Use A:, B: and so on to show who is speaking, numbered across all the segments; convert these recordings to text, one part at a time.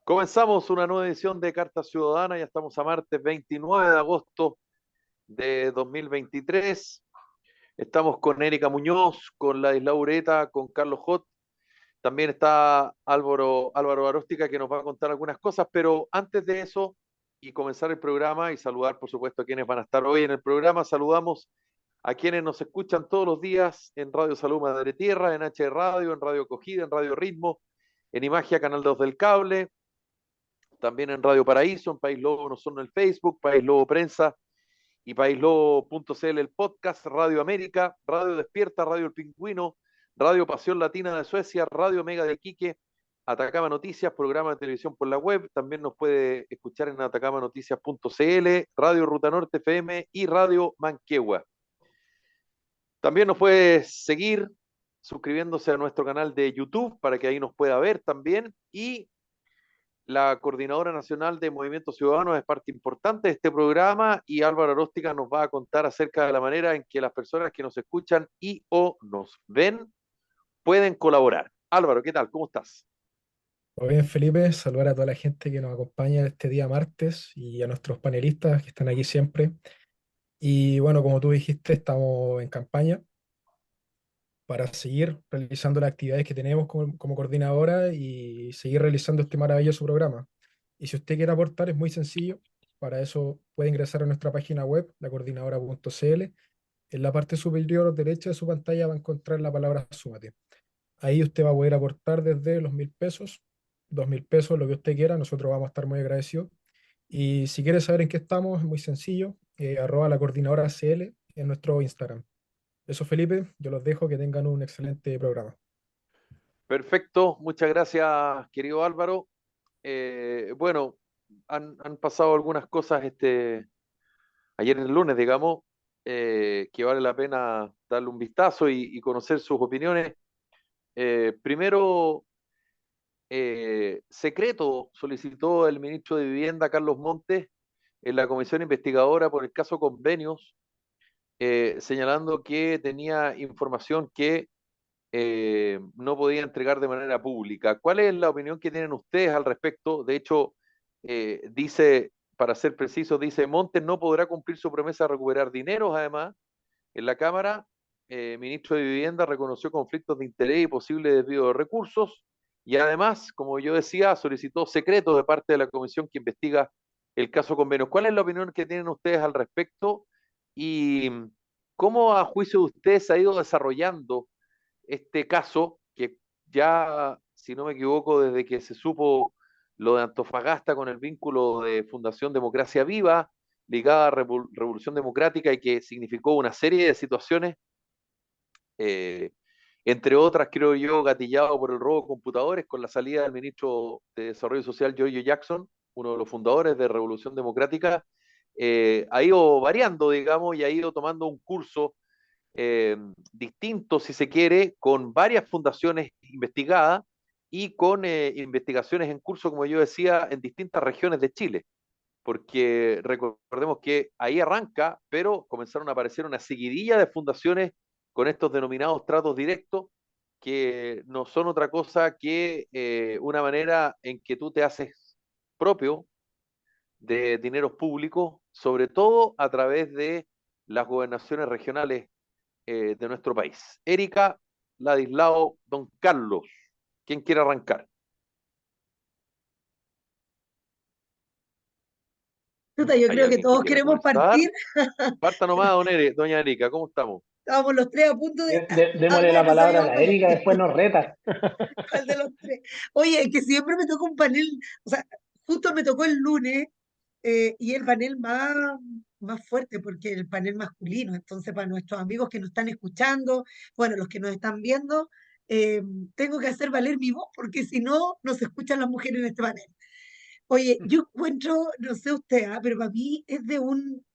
A: Comenzamos una nueva edición de Carta Ciudadana, ya estamos a martes 29 de agosto de 2023. Estamos con Erika Muñoz, con Ladislau Ureta, con Carlos Hot. También está Álvaro Aróstica que nos va a contar algunas cosas, pero antes de eso y comenzar el programa y saludar por supuesto a quienes van a estar hoy en el programa, saludamos a quienes nos escuchan todos los días en Radio Salud Madre Tierra, en H Radio, en Radio Acogida, en Radio Ritmo, en Imagia Canal 2 del Cable, también en Radio Paraíso, en País Lobo, no solo en el Facebook, País Lobo Prensa y paislobo.cl el podcast, Radio América, Radio Despierta, Radio El Pingüino, Radio Pasión Latina de Suecia, Radio Mega de Iquique, Atacama Noticias, programa de televisión por la web, también nos puede escuchar en atacamanoticias.cl, Radio Ruta Norte FM y Radio Manquehue. También nos puede seguir suscribiéndose a nuestro canal de YouTube para que ahí nos pueda ver también, y la Coordinadora Nacional de Movimientos Ciudadanos es parte importante de este programa, y Álvaro Aróstica nos va a contar acerca de la manera en que las personas que nos escuchan y o nos ven pueden colaborar. Álvaro, ¿qué tal? ¿Cómo estás?
B: Muy bien, Felipe, saludar a toda la gente que nos acompaña este día martes y a nuestros panelistas que están aquí siempre. Y bueno, como tú dijiste, estamos en campaña para seguir realizando las actividades que tenemos como coordinadora y seguir realizando este maravilloso programa. Y si usted quiere aportar, es muy sencillo. Para eso puede ingresar a nuestra página web, lacoordinadora.cl. En la parte superior derecha de su pantalla va a encontrar la palabra Súmate. Ahí usted va a poder aportar desde los 1.000 pesos, 2.000 pesos, lo que usted quiera. Nosotros vamos a estar muy agradecidos. Y si quiere saber en qué estamos, es muy sencillo. @ la coordinadora CL en nuestro Instagram. Eso, Felipe, yo los dejo, que tengan un excelente programa.
A: Perfecto, muchas gracias, querido Álvaro. Bueno, han pasado algunas cosas ayer en el lunes, digamos, que vale la pena darle un vistazo y conocer sus opiniones. Primero, secreto solicitó el ministro de Vivienda, Carlos Montes, en la comisión investigadora por el caso Convenios, señalando que tenía información que no podía entregar de manera pública. ¿Cuál es la opinión que tienen ustedes al respecto? De hecho, dice, para ser preciso, dice: Montes no podrá cumplir su promesa de recuperar dineros. Además, en la Cámara, ministro de Vivienda reconoció conflictos de interés y posible desvío de recursos, y además, como yo decía, solicitó secretos de parte de la comisión que investiga el caso Convenios. ¿Cuál es la opinión que tienen ustedes al respecto? Y cómo, a juicio de ustedes, se ha ido desarrollando este caso, que ya, si no me equivoco, desde que se supo lo de Antofagasta con el vínculo de Fundación Democracia Viva, ligada a Revolución Democrática, y que significó una serie de situaciones, eh, entre otras, creo yo, gatillado por el robo de computadores con la salida del ministro de Desarrollo Social, Giorgio Jackson, uno de los fundadores de Revolución Democrática. Ha ido variando, digamos, y ha ido tomando un curso distinto, si se quiere, con varias fundaciones investigadas y con investigaciones en curso, como yo decía, en distintas regiones de Chile, porque recordemos que ahí arranca, pero comenzaron a aparecer una seguidilla de fundaciones con estos denominados tratos directos, que no son otra cosa que una manera en que tú te haces propio de dineros públicos, sobre todo a través de las gobernaciones regionales de nuestro país. Erika, Ladislao, don Carlos, ¿quién quiere arrancar?
C: Chuta, yo
A: ¿Hay
C: creo que
A: alguien que
C: todos
A: quiera
C: queremos
A: comenzar?
C: partir.
A: Parta nomás, doña Erika, ¿cómo estamos?
C: Estábamos los tres a punto de.
D: Démosle
C: Algo
D: la
C: no
D: palabra a
C: sabíamos
D: la Erika, después nos reta.
C: cuál de los tres. Oye, es que siempre me toca un panel, o sea, justo me tocó el lunes, y el panel más fuerte, porque el panel masculino. Entonces, para nuestros amigos que nos están escuchando, bueno, los que nos están viendo, eh, tengo que hacer valer mi voz, porque si no, no se escuchan las mujeres en este panel. Oye, yo encuentro, no sé usted, pero para mí es de un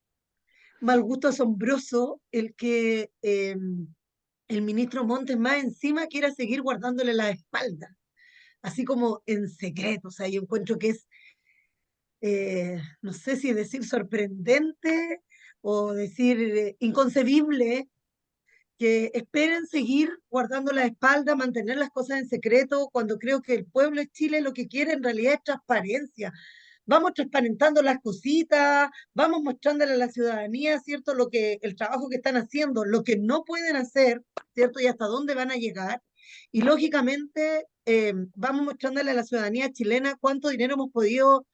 C: mal gusto asombroso el que el ministro Montes más encima quiera seguir guardándole la espalda, así como en secreto. O sea, yo encuentro que es, no sé si decir sorprendente o decir inconcebible que esperen seguir guardando la espalda, mantener las cosas en secreto, cuando creo que el pueblo de Chile lo que quiere en realidad es transparencia. Vamos transparentando las cositas, vamos mostrándole a la ciudadanía, ¿cierto? El trabajo que están haciendo, lo que no pueden hacer, ¿cierto? Y hasta dónde van a llegar. Y lógicamente vamos mostrándole a la ciudadanía chilena cuánto dinero hemos podido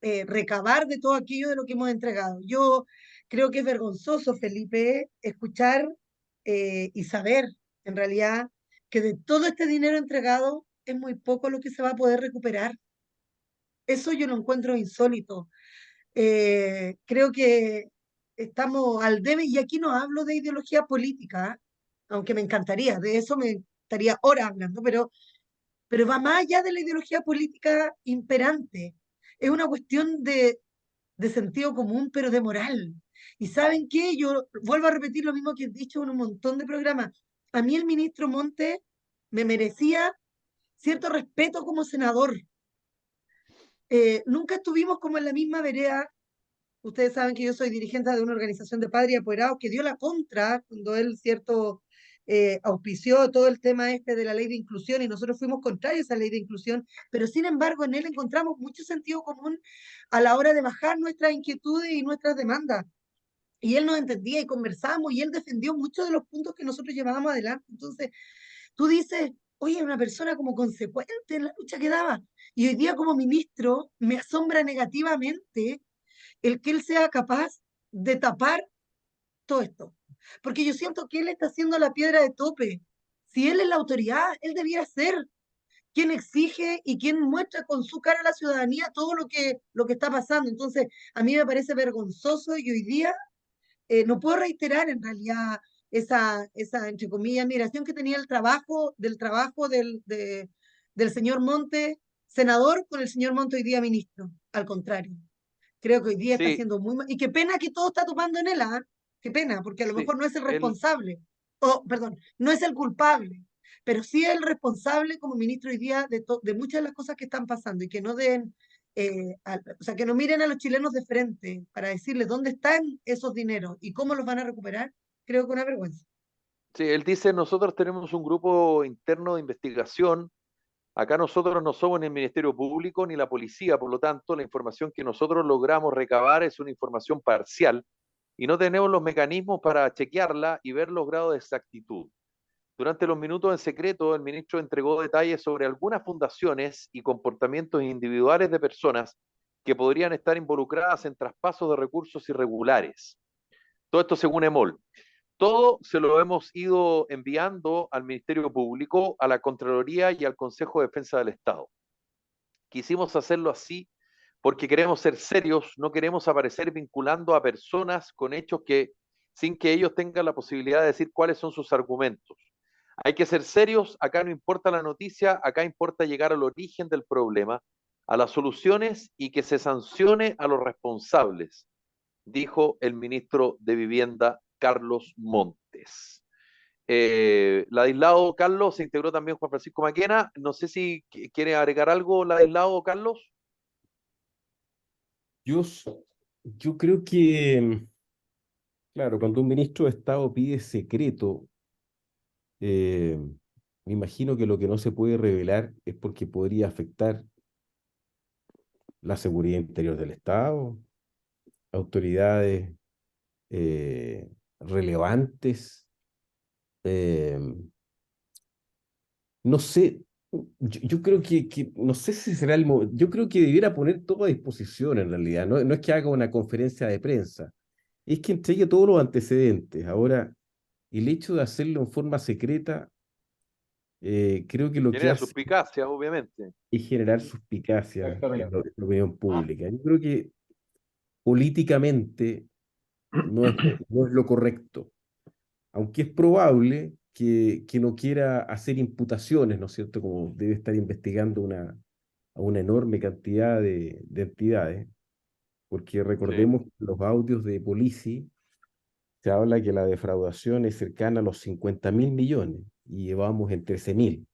C: recabar de todo aquello de lo que hemos entregado. Yo creo que es vergonzoso, Felipe, escuchar y saber, en realidad, que de todo este dinero entregado es muy poco lo que se va a poder recuperar. Eso yo lo encuentro insólito. Creo que estamos al debe, y aquí no hablo de ideología política, aunque me encantaría, de eso me estaría horas hablando, pero va más allá de la ideología política imperante. Es una cuestión de sentido común, pero de moral. ¿Y saben qué? Yo vuelvo a repetir lo mismo que he dicho en un montón de programas. A mí el ministro Monte me merecía cierto respeto como senador. Nunca estuvimos como en la misma vereda. Ustedes saben que yo soy dirigente de una organización de padres y apoderados que dio la contra cuando él, cierto, auspició todo el tema este de la ley de inclusión, y nosotros fuimos contrarios a esa ley de inclusión, pero sin embargo en él encontramos mucho sentido común a la hora de bajar nuestras inquietudes y nuestras demandas. Y él nos entendía y conversamos y él defendió muchos de los puntos que nosotros llevábamos adelante. Entonces, tú dices, oye, una persona como consecuente en la lucha que daba. Y hoy día como ministro me asombra negativamente el que él sea capaz de tapar todo esto. Porque yo siento que él está haciendo la piedra de tope. Si él es la autoridad, él debiera ser quien exige y quien muestra con su cara a la ciudadanía todo lo que está pasando. Entonces, a mí me parece vergonzoso, y hoy día no puedo reiterar en realidad entre comillas, admiración que tenía del trabajo del señor Monte, senador, con el señor Monte hoy día ministro. Al contrario, creo que hoy día está
A: Sí,
C: haciendo muy mal. Y qué pena que todo está tomando en él, ¿ah? Qué pena, porque a lo
A: sí,
C: mejor no es el
A: él,
C: responsable, o perdón, no es el culpable, pero sí es el responsable como ministro hoy día de muchas de las cosas que están pasando, y que no den, o sea, que no miren a los chilenos de frente para decirles dónde están esos dineros y cómo los van a recuperar. Creo que una vergüenza.
A: sí, él dice, nosotros tenemos un grupo interno de investigación. Acá nosotros no somos ni el Ministerio Público ni la policía, por lo tanto, la información que nosotros logramos recabar es una información parcial y no tenemos los mecanismos para chequearla y ver los grados de exactitud. Durante los minutos en secreto, el ministro entregó detalles sobre algunas fundaciones y comportamientos individuales de personas que podrían estar involucradas en traspasos de recursos irregulares. Todo esto según EMOL. Todo se lo hemos ido enviando al Ministerio Público, a la Contraloría y al Consejo de Defensa del Estado. Quisimos hacerlo así porque queremos ser serios, no queremos aparecer vinculando a personas con hechos que sin que ellos tengan la posibilidad de decir cuáles son sus argumentos. Hay que ser serios, acá no importa la noticia, acá importa llegar al origen del problema, a las soluciones y que se sancione a los responsables, dijo el ministro de Vivienda, Carlos Montes. Ladislao Carlos, se integró también Juan Francisco Maquena. No sé si quiere agregar algo, Ladislao Carlos.
D: Yo, yo creo que, claro, cuando un ministro de Estado pide secreto, eh, me imagino que lo que no se puede revelar es porque podría afectar la seguridad interior del Estado, autoridades relevantes. eh, no sé, yo creo no sé si será el momento, yo creo que debiera poner todo a disposición en realidad, no es que haga una conferencia de prensa, es que entregue todos los antecedentes. Ahora, el hecho de hacerlo en forma secreta, creo que lo que
A: Genera
D: hace
A: suspicacia, obviamente.
D: es generar suspicacia en
B: Exactamente.
D: la opinión pública. Yo creo que políticamente no es lo correcto, aunque es probable que no quiera hacer imputaciones, ¿no es cierto? Como debe estar investigando a una enorme cantidad de entidades, porque
A: Sí.
D: recordemos que los audios de Polici se habla que la defraudación es cercana a los 50.000 millones y llevamos en 13.000,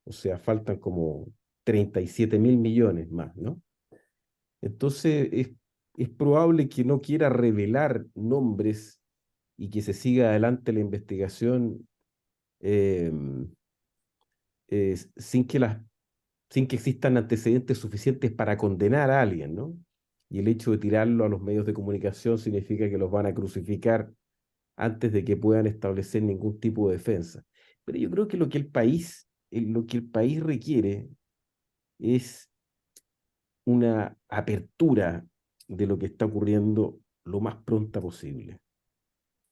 D: o sea, faltan como 37.000 millones más, ¿no? Entonces es probable que no quiera revelar nombres y que se siga adelante la investigación eh, sin sin que existan antecedentes suficientes para condenar a alguien, ¿no? Y el hecho de tirarlo a los medios de comunicación significa que los van a crucificar antes de que puedan establecer ningún tipo de defensa. Pero yo creo que lo que el país requiere es una apertura de lo que está ocurriendo lo más pronta posible,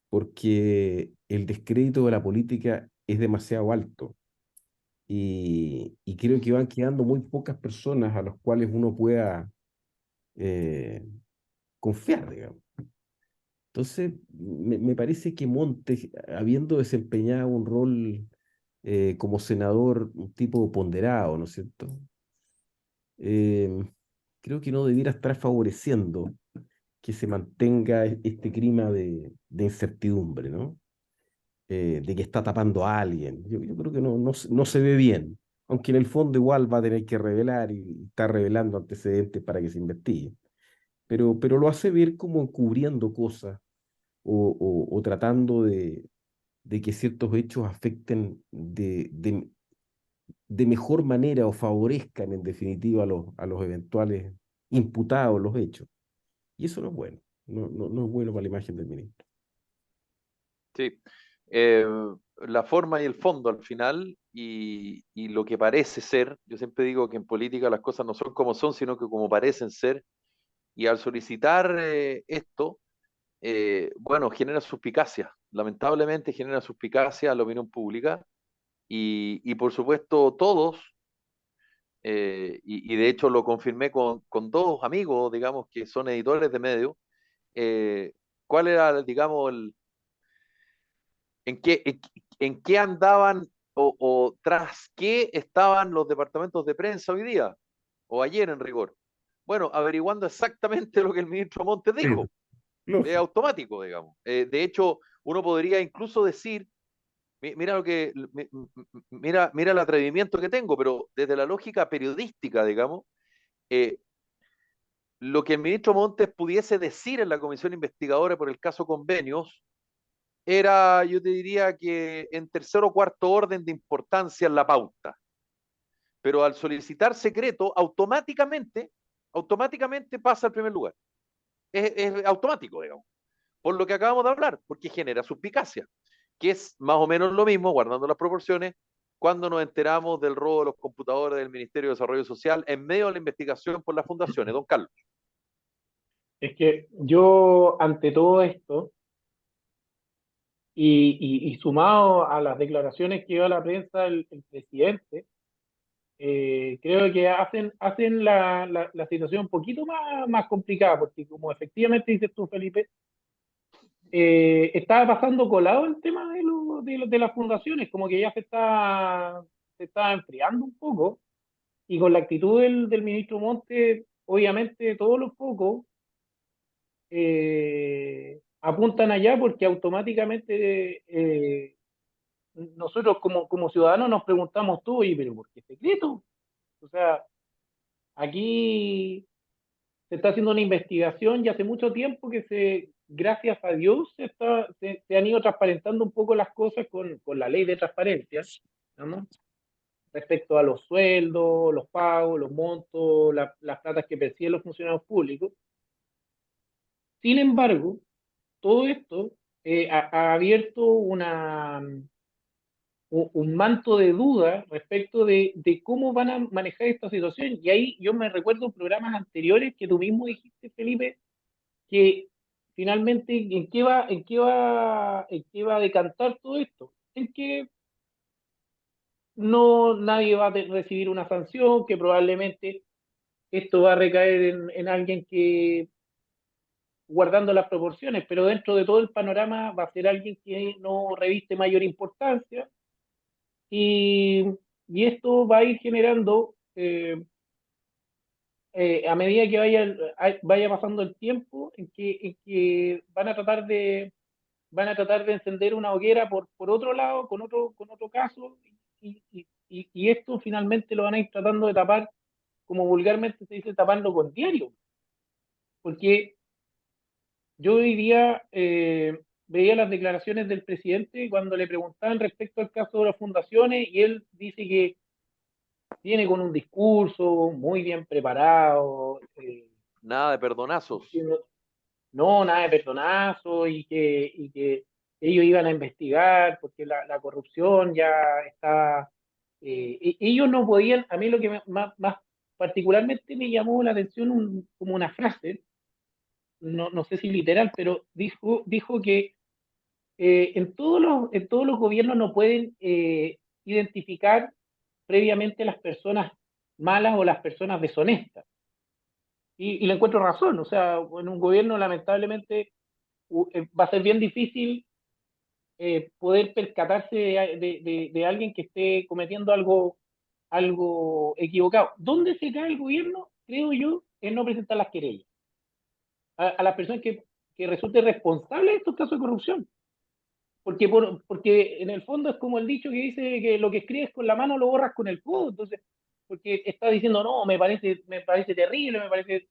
D: porque el descrédito de la política es demasiado alto y creo que van quedando muy pocas personas a las cuales uno pueda eh, confiar, digamos. Entonces, me parece que Montes, habiendo desempeñado un rol como senador, un tipo ponderado, ¿no es cierto? Eh, Creo que no debiera estar favoreciendo que se mantenga este clima de incertidumbre, ¿no? De que está tapando a alguien. Yo creo que no se ve bien, aunque en el fondo igual va a tener que revelar y está revelando antecedentes para que se investigue. Pero lo hace ver como encubriendo cosas o tratando de que ciertos hechos afecten de mejor manera o favorezcan en definitiva a los eventuales imputados los hechos. Y eso no es bueno, no es bueno para la imagen del ministro.
A: Sí. La forma y el fondo al final, y lo que parece ser, yo siempre digo que en política las cosas no son como son, sino que como parecen ser, y al solicitar esto, bueno, genera suspicacia, lamentablemente genera suspicacia a la opinión pública, y por supuesto todos, y de hecho lo confirmé con dos amigos, digamos, que son editores de medios, eh, cuál era, digamos, en qué andaban o tras qué estaban los departamentos de prensa hoy día, o ayer en rigor. Bueno, averiguando exactamente lo que el ministro Montes
D: Sí,
A: dijo. Es
D: lógico.
A: automático, digamos. De hecho, uno podría incluso decir, mira lo que, mira el atrevimiento que tengo, pero desde la lógica periodística, digamos, eh, lo que el ministro Montes pudiese decir en la comisión investigadora por el caso Convenios era, yo te diría que en tercer o cuarto orden de importancia en la pauta. Pero al solicitar secreto, automáticamente pasa al primer lugar. Es automático, digamos. Por lo que acabamos de hablar, porque genera suspicacia, que es más o menos lo mismo, guardando las proporciones, cuando nos enteramos del robo de los computadores del Ministerio de Desarrollo Social en medio de la investigación por las fundaciones. Don Carlos.
E: Es que yo, ante todo esto, y sumado a las declaraciones que dio a la prensa el presidente, creo que hacen la situación un poquito más complicada, porque como efectivamente dices tú, Felipe, estaba pasando colado el tema de las fundaciones, como que ya se está enfriando un poco, y con la actitud del ministro Monte, obviamente todos los focos apuntan allá porque automáticamente nosotros como ciudadanos nos preguntamos tú, oye, pero ¿por qué secreto? O sea, aquí se está haciendo una investigación y hace mucho tiempo que gracias a Dios, se han ido transparentando un poco las cosas con la ley de transparencia, ¿no? Respecto a los sueldos, los pagos, los montos, las platas que perciben los funcionarios públicos. Sin embargo, todo esto ha abierto un manto de duda respecto de cómo van a manejar esta situación. Y ahí yo me recuerdo programas anteriores que tú mismo dijiste, Felipe, que finalmente en qué va a decantar todo esto. En que no nadie va a recibir una sanción, que probablemente esto va a recaer en alguien que guardando las proporciones, pero dentro de todo el panorama va a ser alguien que no reviste mayor importancia y, y esto va a ir generando, a medida que vaya pasando el tiempo, en que van a tratar de encender una hoguera por otro lado, con otro caso, y esto finalmente lo van a ir tratando de tapar, como vulgarmente se dice, taparlo con diario, porque yo hoy día veía las declaraciones del presidente cuando le preguntaban respecto al caso de las fundaciones y él dice que viene con un discurso muy bien preparado,
A: Nada de perdonazos.
E: no, nada de perdonazo y que ellos iban a investigar porque la corrupción ya está. Ellos no podían, a mí lo que más particularmente me llamó la atención como una frase, no sé si literal, pero dijo que en todos los gobiernos no pueden identificar previamente las personas malas o las personas deshonestas. Y le encuentro razón, o sea, en un gobierno lamentablemente va a ser bien difícil poder percatarse de alguien que esté cometiendo algo equivocado. ¿Dónde se cae el gobierno? Creo yo, en no presentar las querellas a las personas que resulten responsables de estos casos de corrupción. Porque en el fondo es como el dicho que dice que lo que escribes con la mano lo borras con el codo. Entonces, porque está diciendo, no, me parece terrible, me parece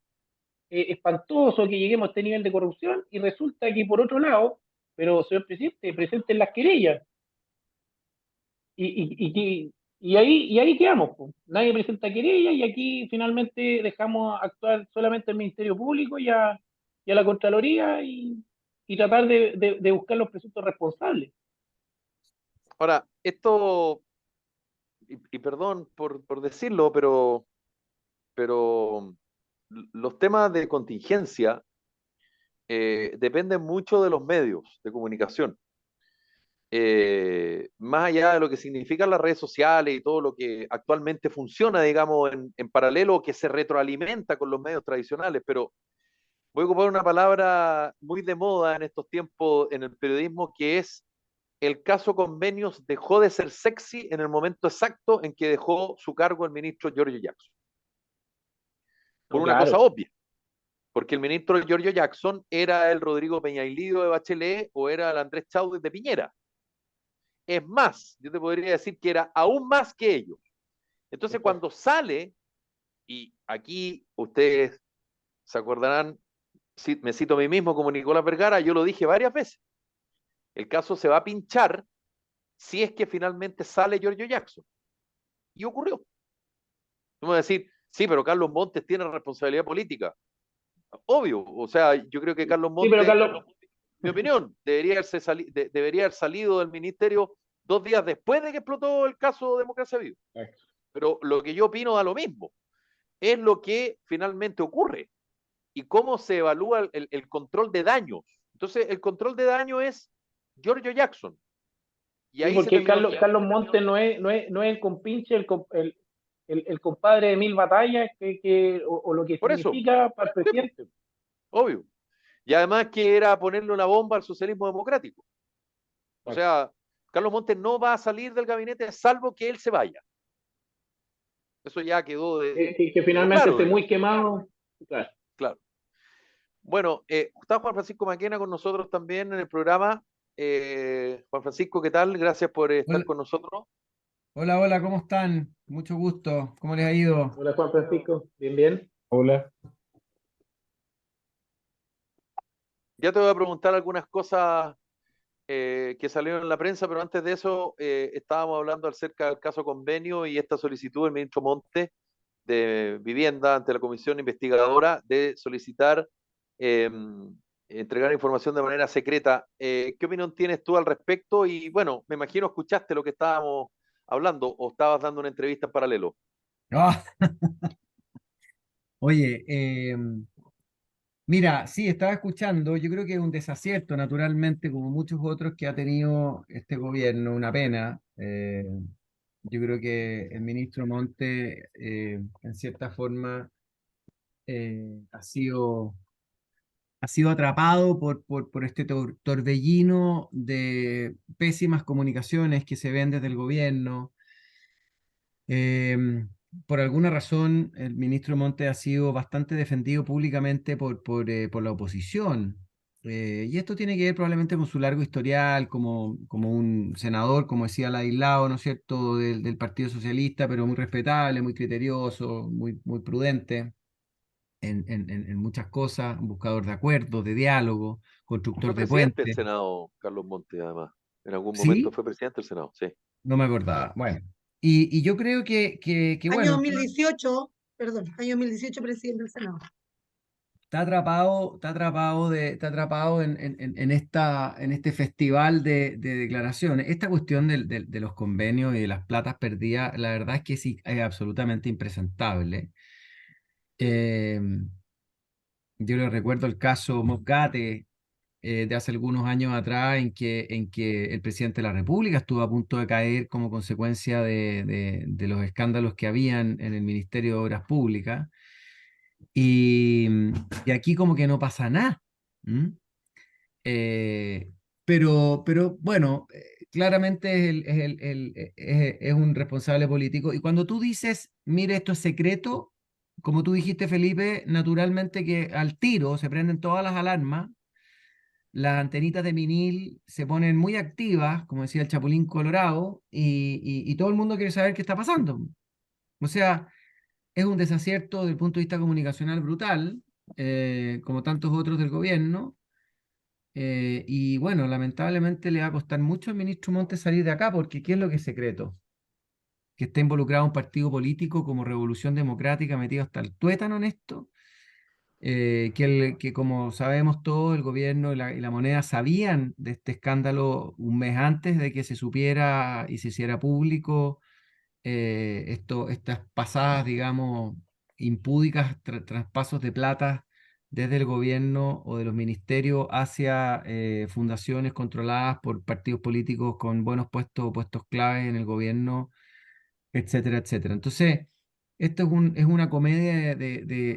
E: espantoso que lleguemos a este nivel de corrupción y resulta que por otro lado, pero señor presidente, presenten las querellas y ahí quedamos, pues. Nadie presenta querella y aquí finalmente dejamos actuar solamente el Ministerio Público y a la Contraloría y tratar de buscar los presuntos responsables.
A: Ahora, esto, y perdón por decirlo, pero los temas de contingencia dependen mucho de los medios de comunicación. Más allá de lo que significan las redes sociales y todo lo que actualmente funciona, digamos, en paralelo, que se retroalimenta con los medios tradicionales, pero voy a ocupar una palabra muy de moda en estos tiempos en el periodismo, que es el caso Convenios dejó de ser sexy en el momento exacto en que dejó su cargo el ministro Giorgio Jackson. Por
E: No,
A: una cosa
E: claro.
A: obvia, porque el ministro Giorgio Jackson era el Rodrigo Peñailío de Bachelet o era el Andrés Chau de Piñera. Es más, yo te podría decir que era aún más que ellos. Entonces, cuando sale, y aquí ustedes se acordarán, me cito a mí mismo como Nicolás Vergara, yo lo dije varias veces, el caso se va a pinchar si es que finalmente sale Giorgio Jackson. Y ocurrió. Tú me vas a decir, sí, pero Carlos Montes tiene responsabilidad política. Obvio, o sea, yo creo que Carlos
E: Sí, pero
A: Montes,
E: Carlos,
A: mi opinión, debería haber salido del ministerio 2 días después de que explotó el caso Democracia Viva. Pero lo que yo opino da lo mismo. Es lo que finalmente ocurre y cómo se evalúa el control de daños. Entonces, el control de daño es Giorgio Jackson. Y
E: sí,
A: ahí se
E: porque
A: terminó.
E: Carlos Montes no es el compinche, el compadre de mil batallas o lo que
A: Por eso,
E: significa para el
A: sí,
E: presidente.
A: obvio. Y además que era ponerle una bomba al socialismo democrático. O sea, Carlos Montes no va a salir del gabinete salvo que él se vaya. Eso ya quedó,
E: Que
A: quedó
E: finalmente
A: claro,
E: esté
A: digamos.
E: muy quemado. Claro.
A: Claro. Bueno, está Juan Francisco Maquena con nosotros también en el programa. Juan Francisco, ¿qué tal? Gracias por estar
F: Hola,
A: con nosotros.
F: hola, hola, ¿cómo están? Mucho gusto. ¿Cómo les ha ido?
E: Hola Juan Francisco, bien, bien.
D: Hola.
A: Ya te voy a preguntar algunas cosas que salieron en la prensa, pero antes de eso estábamos hablando acerca del caso Convenio y esta solicitud del ministro Montes de Vivienda ante la Comisión Investigadora de solicitar eh, entregar información de manera secreta. ¿Qué opinión tienes tú al respecto? Y bueno, me imagino escuchaste lo que estábamos hablando o estabas dando una entrevista en paralelo.
F: Ah, oye, mira, sí, estaba escuchando. Yo creo que es un desacierto, naturalmente, como muchos otros que ha tenido este gobierno, una pena. Yo creo que el ministro Monte, en cierta forma, ha sido atrapado por este torbellino de pésimas comunicaciones que se ven desde el gobierno. Em, por alguna razón, el ministro Monte ha sido bastante defendido públicamente por la oposición. Y esto tiene que ver probablemente con su largo historial como un senador, como decía Ladislao, ¿no es cierto?, del Partido Socialista, pero muy respetable, muy criterioso, muy prudente. en muchas cosas, un buscador de acuerdos, de diálogo, constructor
A: Fue
F: de
A: presidente del
F: puentes.
A: Senado, Carlos Montes, además. En algún momento
F: ¿Sí?
A: fue presidente del Senado, sí.
F: No me acordaba. Bueno, y yo creo que
C: Año
F: bueno,
C: 2018, perdón, año 2018 presidente del Senado.
F: está atrapado en este festival de declaraciones. Esta cuestión de los convenios y de las platas perdidas, la verdad es que sí, es absolutamente impresentable. Eh, yo le recuerdo el caso Mosgate de hace algunos años atrás en que el presidente de la República estuvo a punto de caer como consecuencia de los escándalos que habían en el Ministerio de Obras Públicas. Y, y aquí como que no pasa nada. ¿M? Eh, pero bueno, claramente es un responsable político. Y cuando tú dices, mire, esto es secreto, como tú dijiste, Felipe, naturalmente que al tiro se prenden todas las alarmas, las antenitas de vinil se ponen muy activas, como decía el Chapulín Colorado, y todo el mundo quiere saber qué está pasando. O sea, es un desacierto desde el punto de vista comunicacional brutal, como tantos otros del gobierno. Y bueno, lamentablemente le va a costar mucho al ministro Montes salir de acá, porque ¿qué es lo que es secreto? Que está involucrado un partido político como Revolución Democrática metido hasta el tuétano en esto, que como sabemos todos, el gobierno y la moneda sabían de este escándalo un mes antes de que se supiera y se hiciera público estas pasadas, digamos, impúdicas traspasos de plata desde el gobierno o de los ministerios hacia fundaciones controladas por partidos políticos con buenos puestos claves en el gobierno, etcétera, etcétera. Entonces, esto es una comedia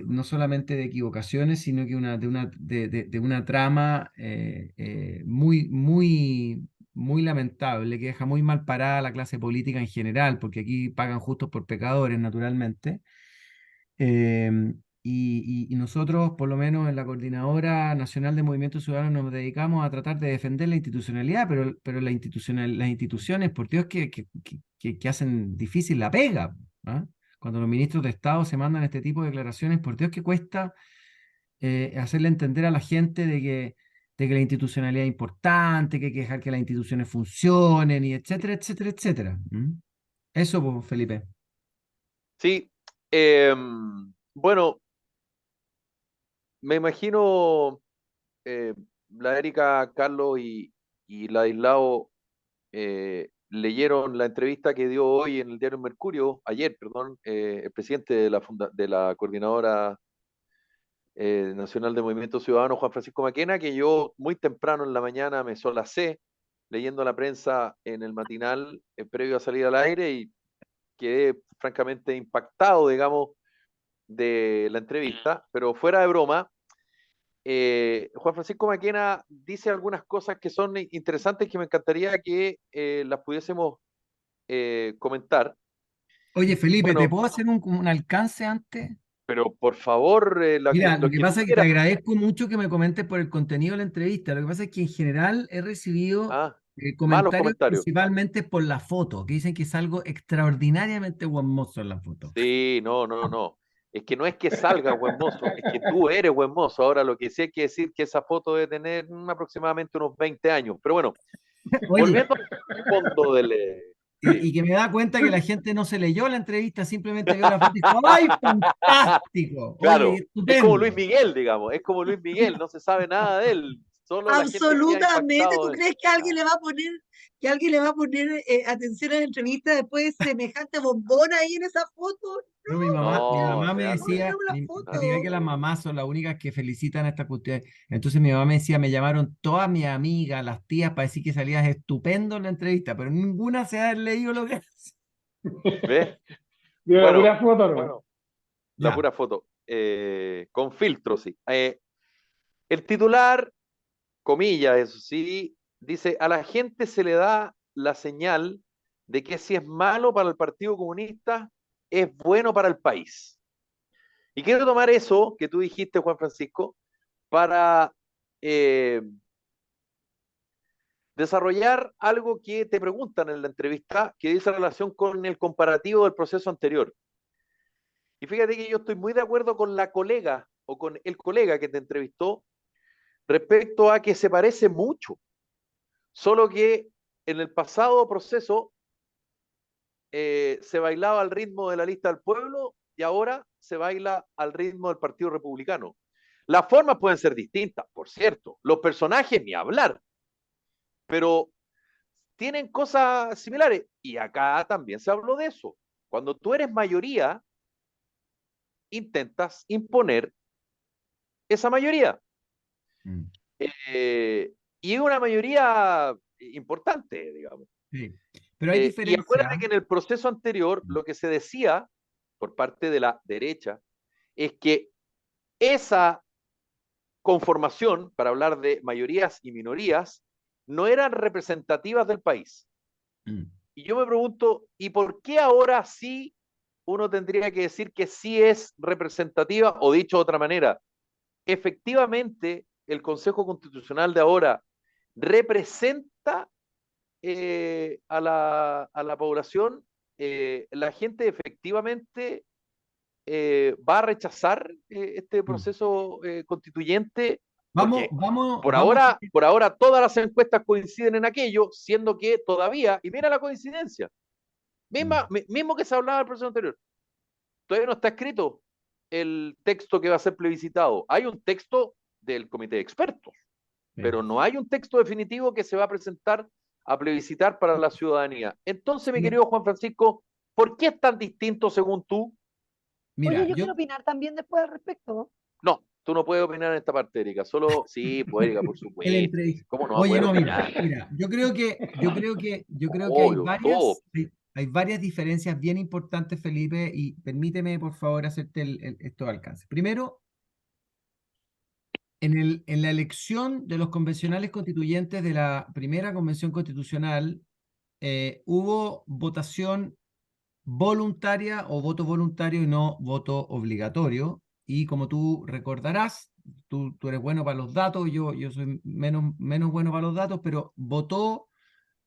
F: no solamente de equivocaciones, sino que de una trama muy lamentable, que deja muy mal parada a la clase política en general, porque aquí pagan justos por pecadores, naturalmente. Y nosotros, por lo menos en la Coordinadora Nacional de Movimiento Ciudadano, nos dedicamos a tratar de defender la institucionalidad, pero las instituciones, por Dios, que hacen difícil la pega. ¿Ah? Cuando los ministros de Estado se mandan este tipo de declaraciones, por Dios que cuesta hacerle entender a la gente de que la institucionalidad es importante, que hay que dejar que las instituciones funcionen, y etcétera, etcétera, etcétera. ¿Mm? Eso, pues, Felipe.
A: Sí, bueno, me imagino eh, la Erika, Carlos y Ladislao leyeron la entrevista que dio hoy en el diario Mercurio, ayer, perdón, el presidente de la Coordinadora Nacional de Movimiento Ciudadano, Juan Francisco Maquena, que yo muy temprano en la mañana me solacé leyendo la prensa en el matinal previo a salir al aire y quedé francamente impactado, digamos, de la entrevista, pero fuera de broma, Juan Francisco Maquena dice algunas cosas que son interesantes que me encantaría que las pudiésemos comentar.
F: Oye, Felipe, ¿te
A: Bueno,
F: puedo hacer un alcance antes?
A: pero por favor,
F: Mira, lo
A: lo
F: que
A: que tú
F: pasa es que te
A: quieras.
F: agradezco mucho que me comentes por el contenido de la entrevista. Lo que pasa es que en general he recibido
A: Ah, malos
F: comentarios
A: comentarios.
F: principalmente por la foto, que dicen que es algo extraordinariamente hermoso en la foto.
A: Sí, no, no, no. Es que no es que salga buen mozo, es que tú eres buen mozo. Ahora, lo que sí hay que decir que esa foto debe tener aproximadamente unos 20 años. Pero bueno,
F: Oye,
A: volviendo al fondo del... sí,
F: y que me da cuenta que la gente no se leyó la entrevista, simplemente vio la foto y dijo, ¡ay, fantástico! Oye,
A: claro, es como Luis
F: estupendo.
A: Miguel, digamos, es como Luis Miguel, no se sabe nada de él, solo la gente queda
C: Absolutamente. ¿Tú
A: impactado.
C: crees que alguien le va a poner, atención a la entrevista después de semejante bombón ahí en esa foto?
F: No, mi
A: No,
F: mamá me decía,
C: Muéstrame la
F: viste que
C: foto.
F: las mamás son las únicas que felicitan a esta cuestión. Entonces mi mamá me decía, me llamaron todas mis amigas, las tías, para decir que salías estupendo en la entrevista, pero ninguna se ha leído lo que hace.
A: ¿ves?
E: Dio la
A: Bueno,
E: pura foto, ¿no?
A: la
F: Ya.
A: pura foto, con filtro, sí. El titular, comillas, eso sí, dice, a la gente se le da la señal de que si es malo para el Partido Comunista, es bueno para el país. Y quiero tomar eso que tú dijiste, Juan Francisco, para eh, desarrollar algo que te preguntan en la entrevista, que dice relación con el comparativo del proceso anterior. Y fíjate que yo estoy muy de acuerdo con la colega o con el colega que te entrevistó respecto a que se parece mucho, solo que en el pasado proceso se bailaba al ritmo de la lista del pueblo y ahora se baila al ritmo del Partido Republicano. Las formas pueden ser distintas, por cierto, los personajes ni hablar, pero tienen cosas similares y acá también se habló de eso. Cuando tú eres mayoría, intentas imponer esa mayoría.
F: Mm.
A: Y es una mayoría importante, digamos.
F: Sí. Pero hay
A: Y
F: diferencia.
A: acuérdate que en el proceso anterior lo que se decía por parte de la derecha es que esa conformación, para hablar de mayorías y minorías, no eran representativas del país.
F: Mm.
A: Y yo me pregunto, ¿y por qué ahora sí uno tendría que decir que sí es representativa? O dicho de otra manera, efectivamente el Consejo Constitucional de ahora representa a la población, la gente efectivamente va a rechazar este
F: Mm.
A: proceso constituyente,
F: Vamos,
A: porque
F: vamos, vamos.
A: por ahora todas las encuestas coinciden en aquello, siendo que todavía, y mira la coincidencia, mismo que se hablaba del proceso anterior, todavía no está escrito el texto que va a ser plebiscitado. Hay un texto del comité de expertos,
F: Sí.
A: pero no hay un texto definitivo que se va a presentar a plebiscitar para la ciudadanía. Entonces, mi
F: Sí.
A: querido Juan Francisco, ¿por qué es tan distinto según tú?
F: Mira,
C: Oye, yo
F: yo
C: quiero opinar también después al respecto.
A: No, tú no puedes opinar en esta parte, Erika. Solo, sí, pues Erika, por
F: el
A: supuesto. ¿Cómo no va a
F: Oye,
A: poder
F: no,
A: opinar?
F: mira, yo creo que
A: Obvio, todo.
F: hay varias diferencias bien importantes, Felipe, y permíteme, por favor, hacerte esto de alcance. Primero, en la elección de los convencionales constituyentes de la primera convención constitucional, hubo votación voluntaria o voto voluntario y no voto obligatorio. Y como tú recordarás, tú eres bueno para los datos, yo soy menos bueno para los datos, pero votó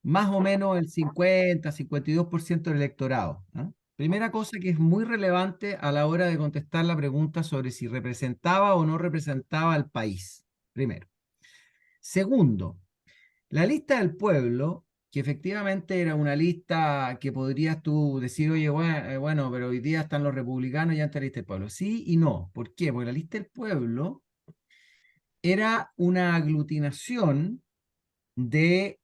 F: más o menos el 52% del electorado, ¿no? Primera cosa que es muy relevante a la hora de contestar la pregunta sobre si representaba o no representaba al país. Primero. Segundo, la lista del pueblo, que efectivamente era una lista que podrías tú decir, oye, bueno, pero hoy día están los republicanos y antes la lista del pueblo. Sí y no. ¿Por qué? Porque la lista del pueblo era una aglutinación de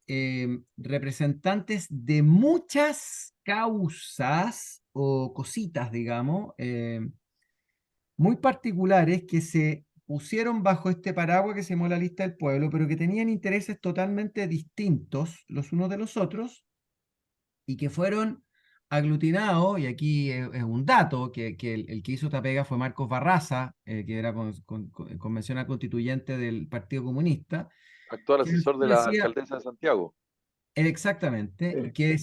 F: representantes de muchas causas o cositas, digamos, muy particulares que se pusieron bajo este paraguas que se llamó la lista del pueblo, pero que tenían intereses totalmente distintos los unos de los otros y que fueron aglutinados, y aquí es un dato, que el que hizo esta pega fue Marcos Barraza, que era convencional constituyente del Partido Comunista,
A: Actual
F: que
A: asesor de la
F: decía,
A: alcaldesa de Santiago.
F: exactamente, y que le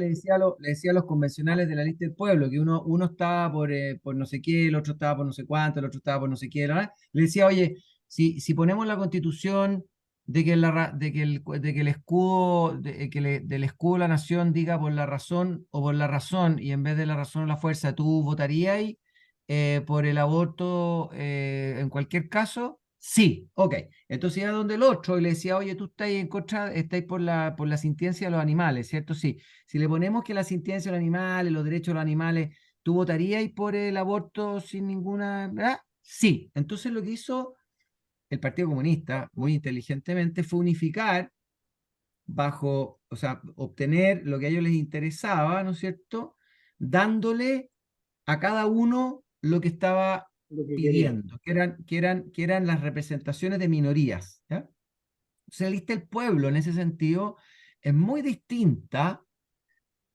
F: decía a los convencionales de la lista del pueblo, que uno estaba por no sé qué, el otro estaba por no sé cuánto, el otro estaba por no sé qué, le decía, oye, si ponemos la constitución de que el escudo, del escudo de la nación diga por la razón o por la razón, y en vez de la razón o la fuerza, ¿tú votarías por el aborto en cualquier caso? Sí, ok. Entonces iba donde el otro y le decía, oye, tú estás en contra, estáis por la sintiencia de los animales, ¿cierto? Sí. Si le ponemos que la sintiencia de los animales, los derechos de los animales, ¿tú votarías por el aborto sin ninguna, ¿verdad? Sí. Entonces lo que hizo el Partido Comunista, muy inteligentemente, fue unificar o sea, obtener lo que a ellos les interesaba, ¿no es cierto? Dándole a cada uno lo que estaba
E: Lo que quería.
F: pidiendo, que eran las representaciones de minorías, ¿ya? O sea, la lista del pueblo en ese sentido es muy distinta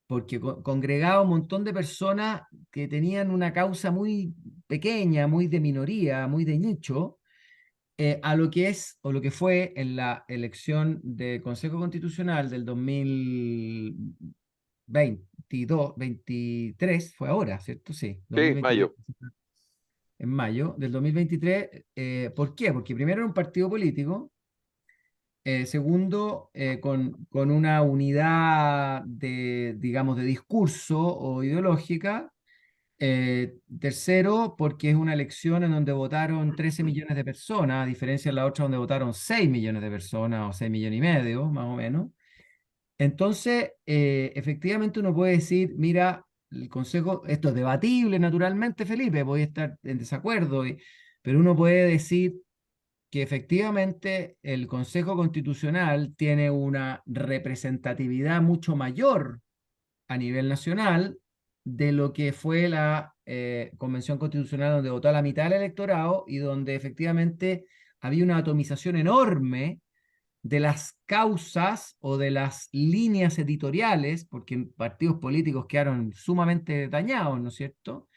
F: porque congregaba un montón de personas que tenían una causa muy pequeña, muy de minoría, muy de nicho, a lo que es o lo que fue en la elección del Consejo Constitucional del 2022, 23, fue ahora, ¿cierto? Sí,
A: Sí,
F: 2023,
A: mayo.
F: en mayo del 2023. ¿Por qué? Porque primero era un partido político, segundo, con una unidad de, digamos, de discurso o ideológica, Tercero, porque es una elección en donde votaron 13 millones de personas, a diferencia de la otra donde votaron 6 millones de personas o 6 millones y medio, más o menos. Entonces, efectivamente uno puede decir, mira, el Consejo, esto es debatible naturalmente, Felipe, voy a estar en desacuerdo, pero uno puede decir que efectivamente el Consejo Constitucional tiene una representatividad mucho mayor a nivel nacional de lo que fue la Convención Constitucional, donde votó a la mitad del electorado y donde efectivamente había una atomización enorme de las causas o de las líneas editoriales, porque partidos políticos quedaron sumamente dañados, ¿no es cierto?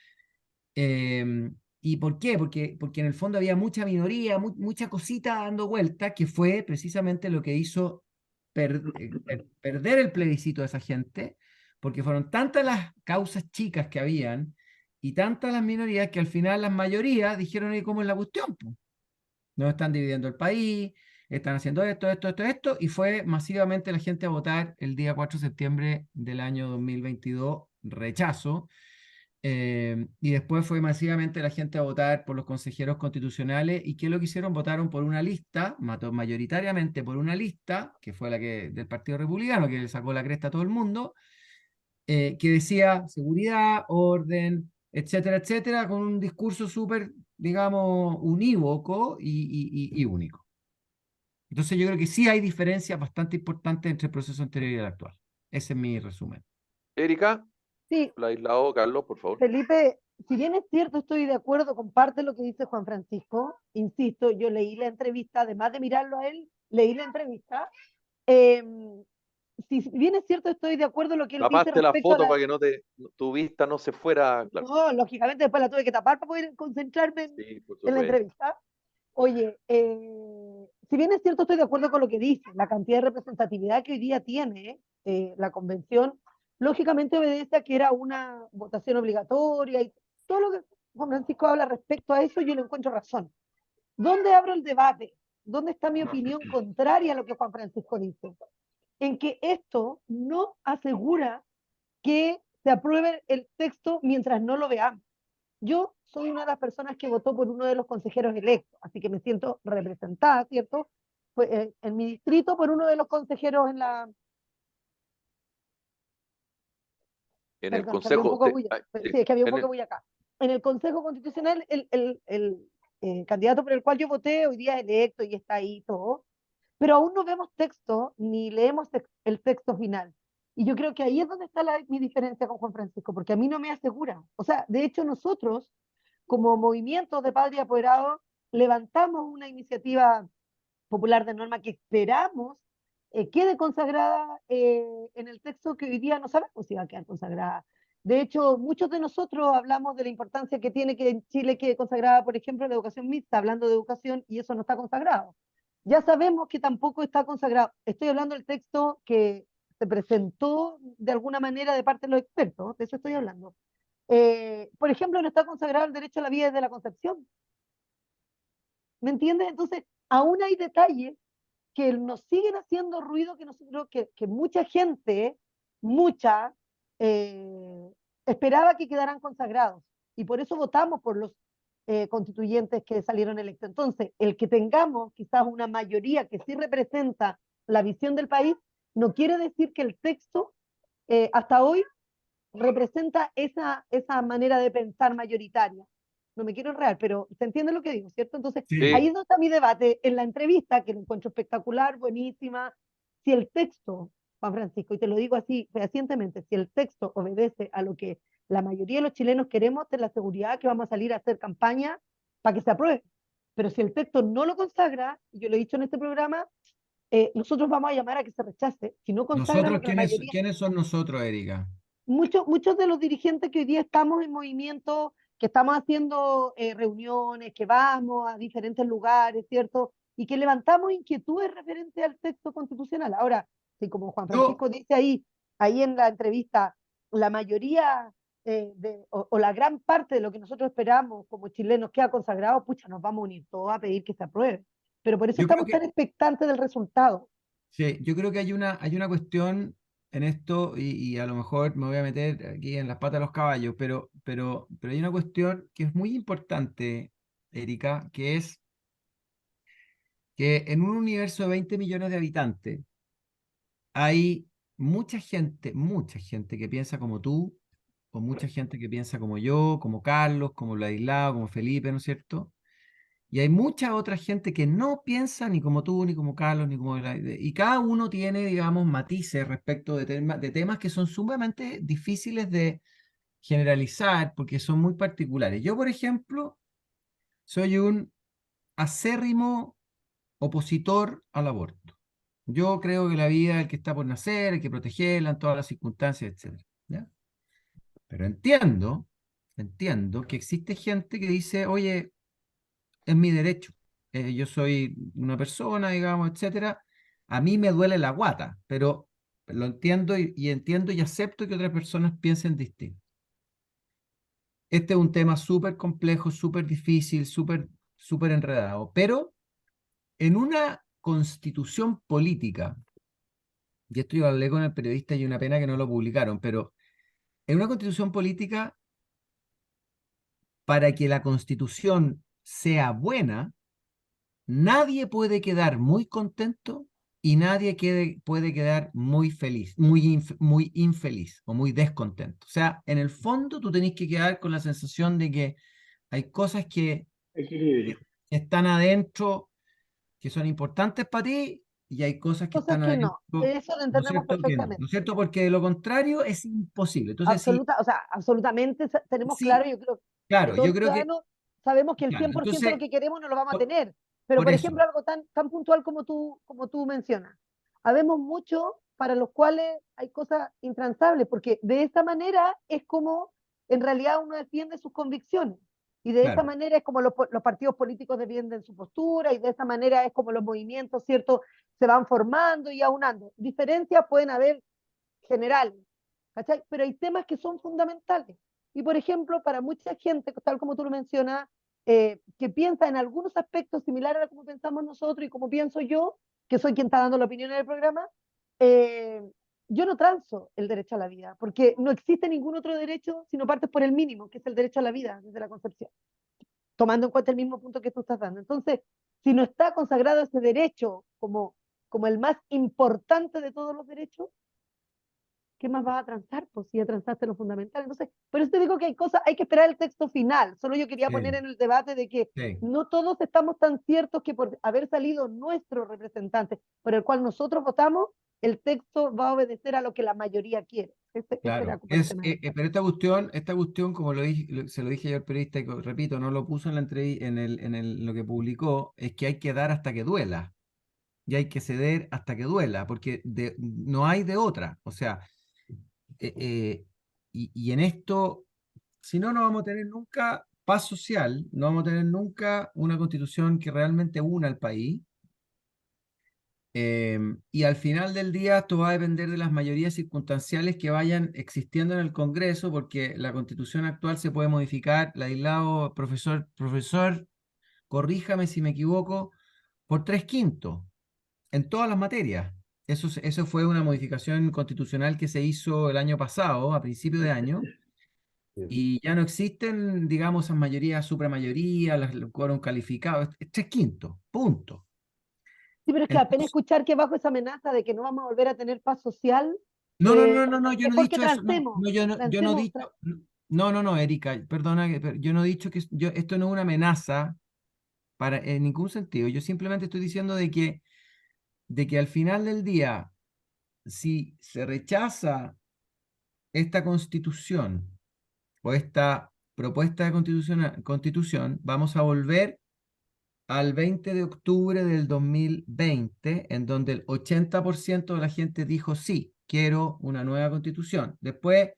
F: ¿Y por qué? Porque en el fondo había mucha minoría, mucha cosita dando vuelta, que fue precisamente lo que hizo perder el plebiscito de esa gente, porque fueron tantas las causas chicas que habían y tantas las minorías que al final las mayorías dijeron, ¿y cómo es la cuestión? Po? No están dividiendo el país, están haciendo esto, y fue masivamente la gente a votar el día 4 de septiembre del año 2022, rechazo, y después fue masivamente la gente a votar por los consejeros constitucionales. ¿Y qué es lo que hicieron? Votaron por una lista, mayoritariamente por una lista, que fue la que del Partido Republicano, que le sacó la cresta a todo el mundo, que decía seguridad, orden, etcétera, etcétera, con un discurso súper, digamos, unívoco y único. Entonces yo creo que sí hay diferencias bastante importantes entre el proceso anterior y el actual. Ese es mi resumen.
A: Erika,
C: Sí,
A: Ladislao, Carlos, por favor.
C: Felipe, si bien es cierto, estoy de acuerdo con parte de lo que dice Juan Francisco, insisto, yo leí la entrevista, además de mirarlo a él, leí la entrevista. Eh, si bien es cierto, estoy de acuerdo en lo que él dice
A: Tapaste la
C: respecto a
A: foto
C: la...
A: para que tu vista no se fuera, claro.
C: No, lógicamente después la tuve que tapar para poder concentrarme
A: Sí, por
C: en la
A: supuesto.
C: entrevista. Oye, si bien es cierto, estoy de acuerdo con lo que dice, la cantidad de representatividad que hoy día tiene la convención, lógicamente obedece a que era una votación obligatoria y todo lo que Juan Francisco habla respecto a eso, yo le encuentro razón. ¿Dónde abro el debate? ¿Dónde está mi opinión contraria a lo que Juan Francisco dice? En que esto no asegura que se apruebe el texto mientras no lo veamos. Yo soy una de las personas que votó por uno de los consejeros electos, así que me siento representada, ¿cierto? En mi distrito por uno de los consejeros en la...
A: En el
C: Perdón, que había un
A: Consejo,
C: poco de bulla. Sí, es que había un
A: en
C: poco de
A: el,
C: bulla acá. En el Consejo Constitucional, el candidato por el cual yo voté hoy día es electo y está ahí todo, pero aún no vemos texto ni leemos el texto final. Y yo creo que ahí es donde está mi diferencia con Juan Francisco, porque a mí no me asegura. O sea, de hecho nosotros, como movimiento de padres apoderados, levantamos una iniciativa popular de norma que esperamos quede consagrada en el texto que hoy día no sabemos si va a quedar consagrada. De hecho, muchos de nosotros hablamos de la importancia que tiene que en Chile quede consagrada, por ejemplo, la educación mixta, hablando de educación, y eso no está consagrado. Ya sabemos que tampoco está consagrado. Estoy hablando del texto que se presentó de alguna manera de parte de los expertos, de eso estoy hablando. Por ejemplo, no está consagrado el derecho a la vida desde la concepción. ¿Me entiendes? Entonces, aún hay detalles que nos siguen haciendo ruido, que nosotros, que mucha gente, mucha, eh, esperaba que quedaran consagrados. Y por eso votamos por los constituyentes que salieron electos. Entonces, el que tengamos quizás una mayoría que sí representa la visión del país, no quiere decir que el texto hasta hoy representa esa manera de pensar mayoritaria. No me quiero enredar, pero se entiende lo que digo, ¿cierto? Entonces,
F: Sí.
C: ahí es donde está mi debate en la entrevista, que lo encuentro espectacular, buenísima. Si el texto, Juan Francisco, y te lo digo así fehacientemente, si el texto obedece a lo que la mayoría de los chilenos queremos, ten la seguridad que vamos a salir a hacer campaña para que se apruebe. Pero si el texto no lo consagra, y yo lo he dicho en este programa, nosotros vamos a llamar a que se rechace. Si no consagra lo
F: ¿Nosotros
C: que la mayoría...
F: quiénes son nosotros, Erika?
C: Muchos de los dirigentes que hoy día estamos en movimiento, que estamos haciendo reuniones, que vamos a diferentes lugares, ¿cierto? Y que levantamos inquietudes referentes al texto constitucional. Ahora, si como Juan
F: Yo,
C: Francisco dice ahí en la entrevista, la mayoría o la gran parte de lo que nosotros esperamos como chilenos queda consagrado, pucha, nos vamos a unir todos a pedir que se apruebe. Pero por eso
F: yo creo
C: estamos tan expectantes del resultado.
F: sí, yo creo que hay una cuestión en esto, y a lo mejor me voy a meter aquí en las patas de los caballos, pero hay una cuestión que es muy importante, Erika, que es que en un universo de 20 millones de habitantes hay mucha gente que piensa como tú, o mucha gente que piensa como yo, como Carlos, como Ladislao, como Felipe, ¿no es cierto? Y hay mucha otra gente que no piensa ni como tú, ni como Carlos, ni como... Y cada uno tiene, digamos, matices respecto de temas que son sumamente difíciles de generalizar porque son muy particulares. Yo, por ejemplo, soy un acérrimo opositor al aborto. Yo creo que la vida es el que está por nacer, hay que protegerla en todas las circunstancias, etc. ¿Ya? Pero entiendo que existe gente que dice, oye, es mi derecho. Yo soy una persona, digamos, etcétera. A mí me duele la guata, pero lo entiendo y entiendo y acepto que otras personas piensen distinto. Este es un tema súper complejo, súper difícil, súper enredado, pero en una constitución política, y esto yo hablé con el periodista y una pena que no lo publicaron, pero en una constitución política, para que la constitución sea buena, nadie puede quedar muy contento y nadie puede quedar muy feliz, muy infeliz o muy descontento. O sea, en el fondo tú tenés que quedar con la sensación de que hay cosas que
E: Equilibrio.
F: están adentro, que son importantes para ti, y hay cosas que
C: Cosas
F: están
C: que no,
F: adentro,
C: eso lo
F: ¿no es
C: entendemos
F: cierto? Que no, ¿no
C: perfectamente.
F: es cierto? Porque de lo contrario es imposible. Entonces, sí,
C: O sea, absolutamente tenemos claro,
F: sí,
C: yo creo que
F: claro,
C: todos
F: yo
C: los
F: creo que,
C: ciudadanos sabemos que el
F: claro,
C: 100% de lo
F: entonces,
C: que queremos no lo vamos a
F: por,
C: tener. Pero,
F: por
C: por
F: eso,
C: ejemplo, algo tan puntual como tú mencionas. Habemos muchos para los cuales hay cosas intransables, porque de esta manera es como en realidad uno defiende sus convicciones. Y de esa
F: claro,
C: manera es como los partidos políticos defienden su postura, y de esa manera es como los movimientos, ¿cierto?, se van formando y aunando. Diferencias pueden haber generales, ¿cachai? Pero hay temas que son fundamentales. Y por ejemplo, para mucha gente, tal como tú lo mencionas, que piensa en algunos aspectos similares a como pensamos nosotros y como pienso yo, que soy quien está dando la opinión en el programa, eh, yo no transo el derecho a la vida, porque no existe ningún otro derecho si no partes por el mínimo, que es el derecho a la vida desde la concepción, tomando en cuenta el mismo punto que tú estás dando. Entonces, si no está consagrado ese derecho como el más importante de todos los derechos, ¿qué más vas a transar? Pues si ya transaste lo fundamental. Entonces, por eso te digo que hay cosas, hay que esperar el texto final. Solo yo quería poner
F: sí,
C: en el debate de que
F: sí,
C: no todos estamos tan ciertos que por haber salido nuestro representante, por el cual nosotros votamos, el texto va a obedecer a lo que la mayoría quiere. Ese era
F: claro.
C: como el tema.
F: Pero esta cuestión, como se lo dije yo al periodista, y repito, no lo puso en la lo que publicó, es que hay que dar hasta que duela. Y hay que ceder hasta que duela, porque no hay de otra. O sea, eh, eh, y en esto, si no, no vamos a tener nunca paz social, no vamos a tener nunca una constitución que realmente una al país. Y al final del día esto va a depender de las mayorías circunstanciales que vayan existiendo en el Congreso, porque la constitución actual se puede modificar, Ladislao, profesor, corríjame si me equivoco, por 3/5 en todas las materias. Eso fue una modificación constitucional que se hizo el año pasado, a principio de año,
D: sí.
F: y ya no existen, digamos, esas mayorías, supramayoría, el quórum calificado, es 3/5, punto.
C: Sí, pero es que apenas
F: Entonces,
C: escuchar que bajo esa amenaza de que no vamos a volver a tener paz social,
F: no, yo
C: es
F: no he
C: porque
F: dicho eso, no,
C: transemos,
F: yo no he
C: transemos,
F: dicho, no, Erika, perdona, pero yo no he dicho que esto no es una amenaza en ningún sentido, yo simplemente estoy diciendo de que al final del día, si se rechaza esta constitución o esta propuesta de constitución, vamos a volver al 20 de octubre del 2020, en donde el 80% de la gente dijo sí, quiero una nueva constitución. Después,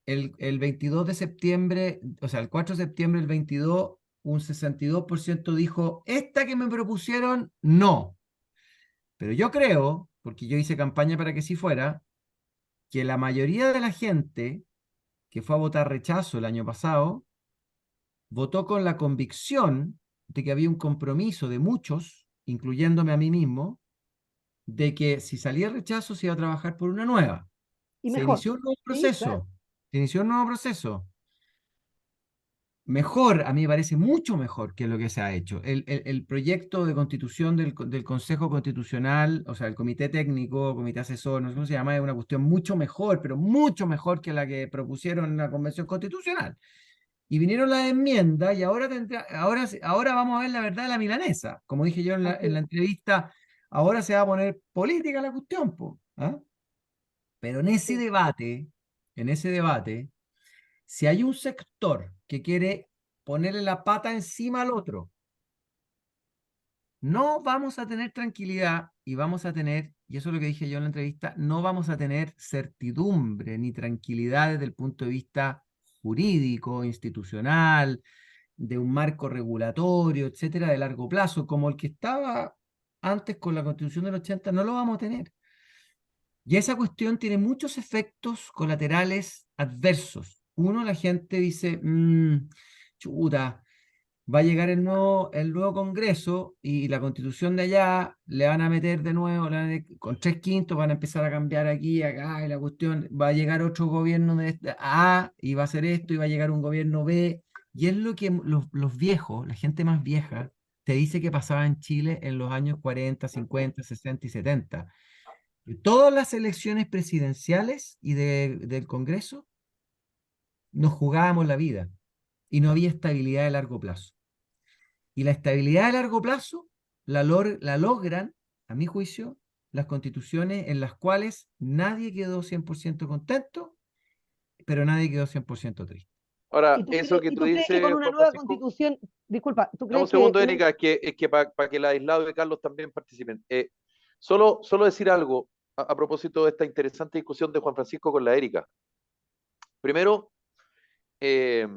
F: el 22 de septiembre, o sea, el 4 de septiembre del 22, un 62% dijo, esta que me propusieron, no. Pero yo creo, porque yo hice campaña para que sí fuera, que la mayoría de la gente que fue a votar rechazo el año pasado, votó con la convicción de que había un compromiso de muchos, incluyéndome a mí mismo, de que si salía rechazo se iba a trabajar por una nueva.
G: y
F: Se
G: mejor.
F: inició un nuevo
G: Sí, claro.
F: proceso. Se inició un nuevo proceso. Mejor, a mí me parece mucho mejor que lo que se ha hecho. El proyecto de constitución del Consejo Constitucional, o sea, el comité técnico, comité asesor, no sé cómo se llama, es una cuestión mucho mejor, pero mucho mejor que la que propusieron en la Convención Constitucional. Y vinieron las enmiendas y ahora vamos a ver la verdad de la milanesa. Como dije yo en la entrevista, ahora se va a poner política la cuestión, po, ¿ah? Pero en ese debate, si hay un sector que quiere ponerle la pata encima al otro, no vamos a tener tranquilidad y y eso es lo que dije yo en la entrevista, no vamos a tener certidumbre ni tranquilidad desde el punto de vista jurídico, institucional, de un marco regulatorio, etcétera, de largo plazo, como el que estaba antes con la Constitución del 80, no lo vamos a tener. Y esa cuestión tiene muchos efectos colaterales adversos. Uno, la gente dice, chuta, va a llegar el nuevo Congreso y la Constitución de allá le van a meter de nuevo, con 3/5 van a empezar a cambiar aquí, acá, y la cuestión, va a llegar otro gobierno de A y va a hacer esto, y va a llegar un gobierno B. Y es lo que los viejos, la gente más vieja, te dice que pasaba en Chile en los años 40, 50, 60 y 70. Todas las elecciones presidenciales y del Congreso nos jugábamos la vida y no había estabilidad de largo plazo. Y la estabilidad de largo plazo la logran, a mi juicio, las constituciones en las cuales nadie quedó 100% contento, pero nadie quedó 100% triste.
A: Ahora,
G: ¿Y tú
A: eso
G: crees,
A: que
G: y
A: tú
G: tú crees que
A: dices,
G: con una
A: Juan
G: nueva
A: Francisco,
G: constitución, disculpa, tú
A: dame un
G: crees que
A: segundo, Erika, es que para que el aislado y Carlos también participen. Solo decir algo a propósito de esta interesante discusión de Juan Francisco con la Erika. Primero, eh,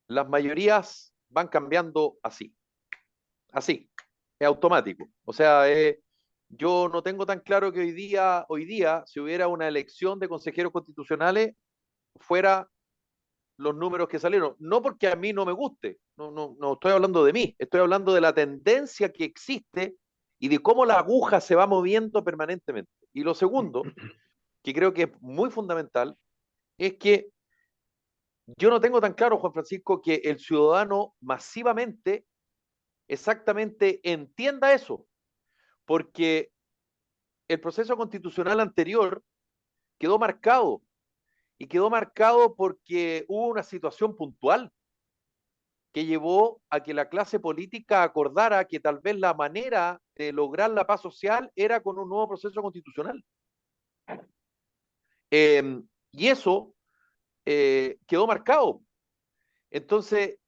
A: las mayorías van cambiando así, es automático. O sea, yo no tengo tan claro que hoy día, si hubiera una elección de consejeros constitucionales, fuera los números que salieron. No porque a mí no me guste, no estoy hablando de mí, estoy hablando de la tendencia que existe y de cómo la aguja se va moviendo permanentemente. Y lo segundo, que creo que es muy fundamental, es que yo no tengo tan claro, Juan Francisco, que el ciudadano masivamente exactamente entienda eso, porque el proceso constitucional anterior quedó marcado y quedó marcado porque hubo una situación puntual que llevó a que la clase política acordara que tal vez la manera de lograr la paz social era con un nuevo proceso constitucional. Y eso quedó marcado. Entonces,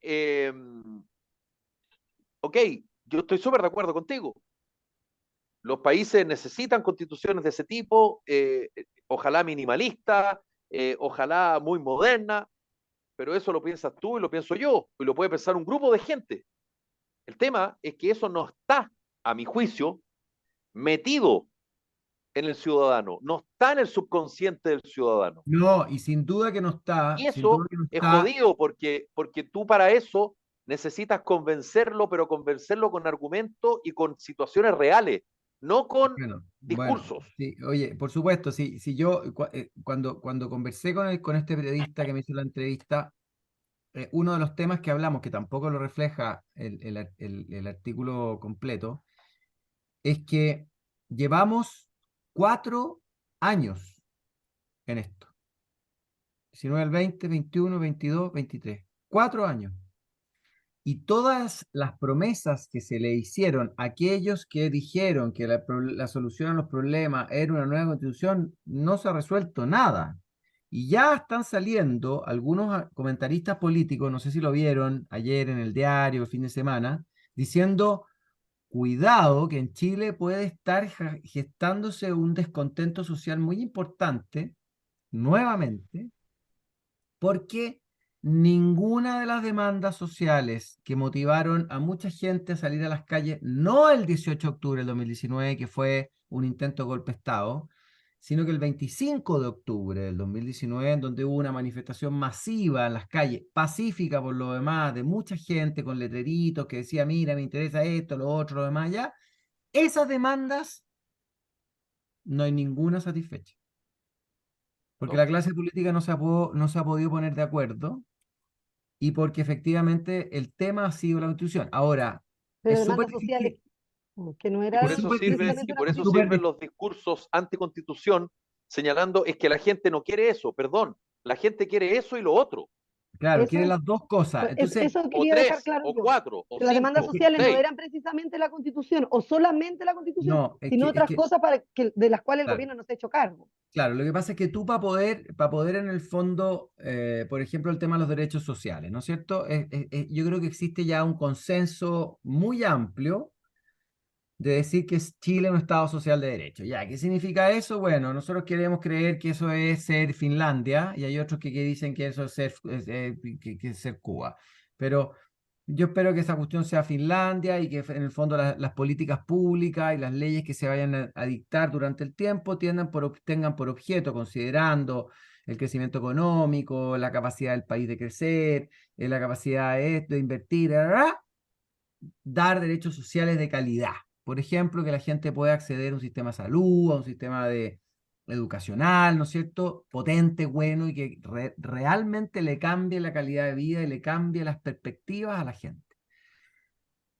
A: ok, yo estoy súper de acuerdo contigo. Los países necesitan constituciones de ese tipo, ojalá minimalistas, ojalá muy modernas, pero eso lo piensas tú y lo pienso yo, y lo puede pensar un grupo de gente. El tema es que eso no está, a mi juicio, metido en el ciudadano, no está en el subconsciente del ciudadano.
F: No, y sin duda que no está,
A: Y
F: sin duda
A: eso
F: que no
A: es
F: está.
A: jodido porque tú para eso necesitas convencerlo, pero convencerlo con argumentos y con situaciones reales, no con
F: Bueno,
A: discursos.
F: sí, oye, por supuesto, si yo cuando conversé con este periodista que me hizo la entrevista, uno de los temas que hablamos, que tampoco lo refleja el artículo completo, es que llevamos 4 años en esto. 19 al 20, 21, 22, 23. 4 años. Y todas las promesas que se le hicieron a aquellos que dijeron que la solución a los problemas era una nueva constitución, no se ha resuelto nada. Y ya están saliendo algunos comentaristas políticos, no sé si lo vieron ayer en el diario, el fin de semana, diciendo, cuidado, que en Chile puede estar gestándose un descontento social muy importante, nuevamente, porque ninguna de las demandas sociales que motivaron a mucha gente a salir a las calles, no el 18 de octubre del 2019, que fue un intento de golpe de Estado, sino que el 25 de octubre del 2019, en donde hubo una manifestación masiva en las calles, pacífica por lo demás, de mucha gente con letreritos que decía, mira, me interesa esto, lo otro, lo demás, ya, esas demandas no hay ninguna satisfecha. porque
A: No.
F: la clase política no se ha podido poner de acuerdo y porque efectivamente el tema ha sido la Constitución. Ahora,
G: Pero
F: es súper
G: demandas sociales,
F: difícil,
G: que no
A: Y
G: era
A: por
F: es
A: eso
F: súper
A: sirven,
G: precisamente
A: y
F: difícil,
G: una
A: por eso
F: súper
G: constitución.
A: sirven
F: difícil.
A: los discursos anticonstitución, señalando es que la gente no quiere eso, perdón, la gente quiere eso y lo otro,
F: Claro, quiere
G: Eso,
F: las dos cosas. Entonces,
G: eso
A: o
G: quería dejar
A: tres,
G: claro
A: o
G: yo,
A: cuatro, o
G: que las demandas
F: es
A: cinco,
F: que,
A: o
G: sociales no
A: seis.
G: eran precisamente la constitución o solamente la constitución,
F: no,
G: sino otras cosas de las cuales el
F: claro,
G: gobierno no se ha hecho cargo.
F: claro, lo que pasa es que tú para poder en el fondo, por ejemplo, el tema de los derechos sociales, ¿no es cierto? Yo creo que existe ya un consenso muy amplio de decir que Chile es un Estado social de derecho. Ya, ¿qué significa eso? Bueno, nosotros queremos creer que eso es ser Finlandia y hay otros que dicen que eso es que es ser Cuba. Pero yo espero que esa cuestión sea Finlandia y que en el fondo las políticas públicas y las leyes que se vayan a dictar durante el tiempo tengan por objeto, considerando el crecimiento económico, la capacidad del país de crecer, la capacidad de invertir, ¿verdad? Dar derechos sociales de calidad. Por ejemplo, que la gente pueda acceder a un sistema de salud, a un sistema educacional, ¿no es cierto? Potente, bueno, y que realmente le cambie la calidad de vida y le cambie las perspectivas a la gente.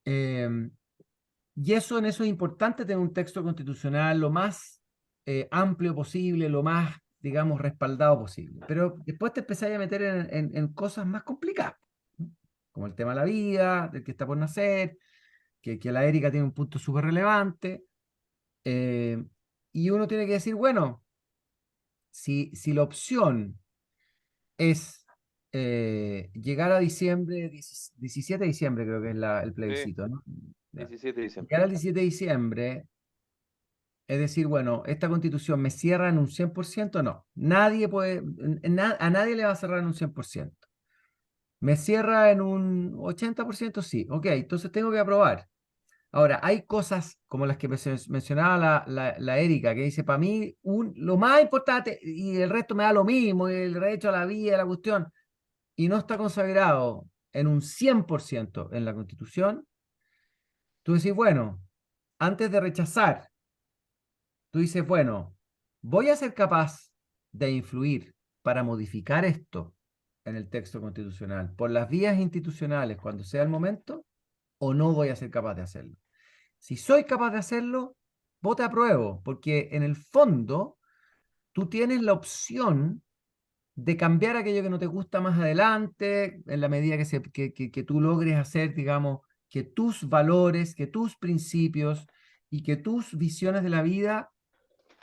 F: Y en eso es importante tener un texto constitucional lo más amplio posible, lo más, digamos, respaldado posible. Pero después te empezáis a meter en cosas más complicadas, ¿no? Como el tema de la vida, del que está por nacer, que la Erika tiene un punto súper relevante, y uno tiene que decir, bueno, si la opción es llegar a diciembre, 17 de diciembre creo que es el
A: Sí,
F: plebiscito, ¿no? Ya.
A: 17 de diciembre.
F: Llegar al 17 de diciembre es decir, bueno, ¿esta constitución me cierra en un 100%? No, nadie puede, a nadie le va a cerrar en un 100%. ¿Me cierra en un 80%? Sí, ok, entonces tengo que aprobar. Ahora, hay cosas como las que mencionaba la Erika, que dice, para mí, lo más importante, y el resto me da lo mismo, y el derecho a la vida, la cuestión, y no está consagrado en un 100% en la Constitución, tú decís, bueno, antes de rechazar, tú dices, bueno, voy a ser capaz de influir para modificar esto en el texto constitucional por las vías institucionales cuando sea el momento, o no voy a ser capaz de hacerlo. Si soy capaz de hacerlo, vote apruebo, porque en el fondo tú tienes la opción de cambiar aquello que no te gusta más adelante, en la medida que tú logres hacer, digamos, que tus valores, que tus principios y que tus visiones de la vida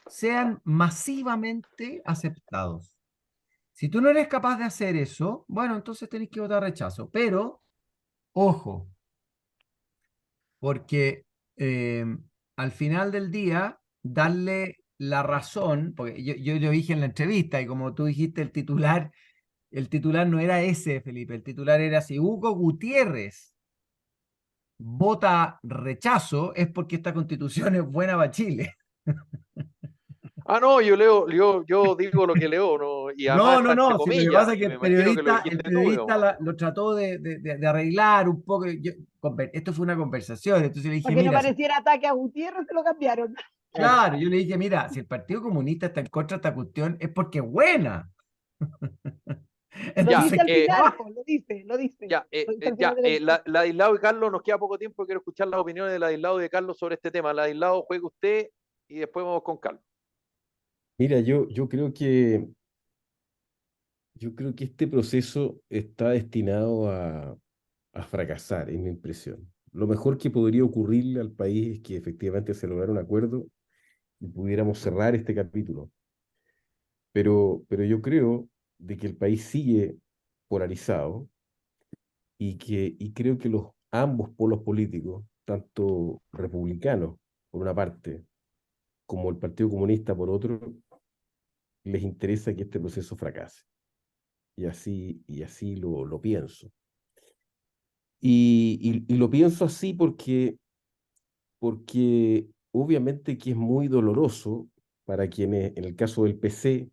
F: sean masivamente aceptados. Si tú no eres capaz de hacer eso, bueno, entonces tenés que votar rechazo. Pero, ojo, porque eh, al final del día, darle la razón, porque yo dije en la entrevista, y como tú dijiste, el titular no era ese, Felipe, el titular era si Hugo Gutiérrez vota rechazo, es porque esta constitución es buena para Chile.
A: Ah, no, yo digo lo que leo, ¿no? Y además
F: No,
A: está
F: no,
A: entre
F: no, si lo que pasa
A: comillas,
F: es que
A: y me imagino que lo
F: el
A: dijiste tú, digamos.
F: periodista lo trató de arreglar un poco. Esto fue una conversación, entonces le
G: Para
F: dije,
G: que no
F: mira,
G: pareciera ataque a Gutiérrez, se lo cambiaron.
F: claro, yo le dije, mira, si el Partido Comunista está en contra de esta cuestión es porque es buena.
G: Lo
A: Ya,
G: dice
F: Entonces,
G: al final, pues, lo dice.
A: ya,
G: Lo dice al final de la discusión.
A: Ladislao y Carlos, nos queda poco tiempo, quiero escuchar las opiniones de Ladislao y de Carlos sobre este tema. Ladislao, juegue usted y después vamos con Carlos.
D: Mira, yo creo que este proceso está destinado a fracasar, es mi impresión. Lo mejor que podría ocurrirle al país es que efectivamente se lograra un acuerdo y pudiéramos cerrar este capítulo. Pero yo creo de que el país sigue polarizado y creo que ambos polos políticos, tanto republicanos por una parte, como el Partido Comunista por otro, les interesa que este proceso fracase. Y así lo pienso. Y lo pienso así porque obviamente que es muy doloroso para quienes, en el caso del PC,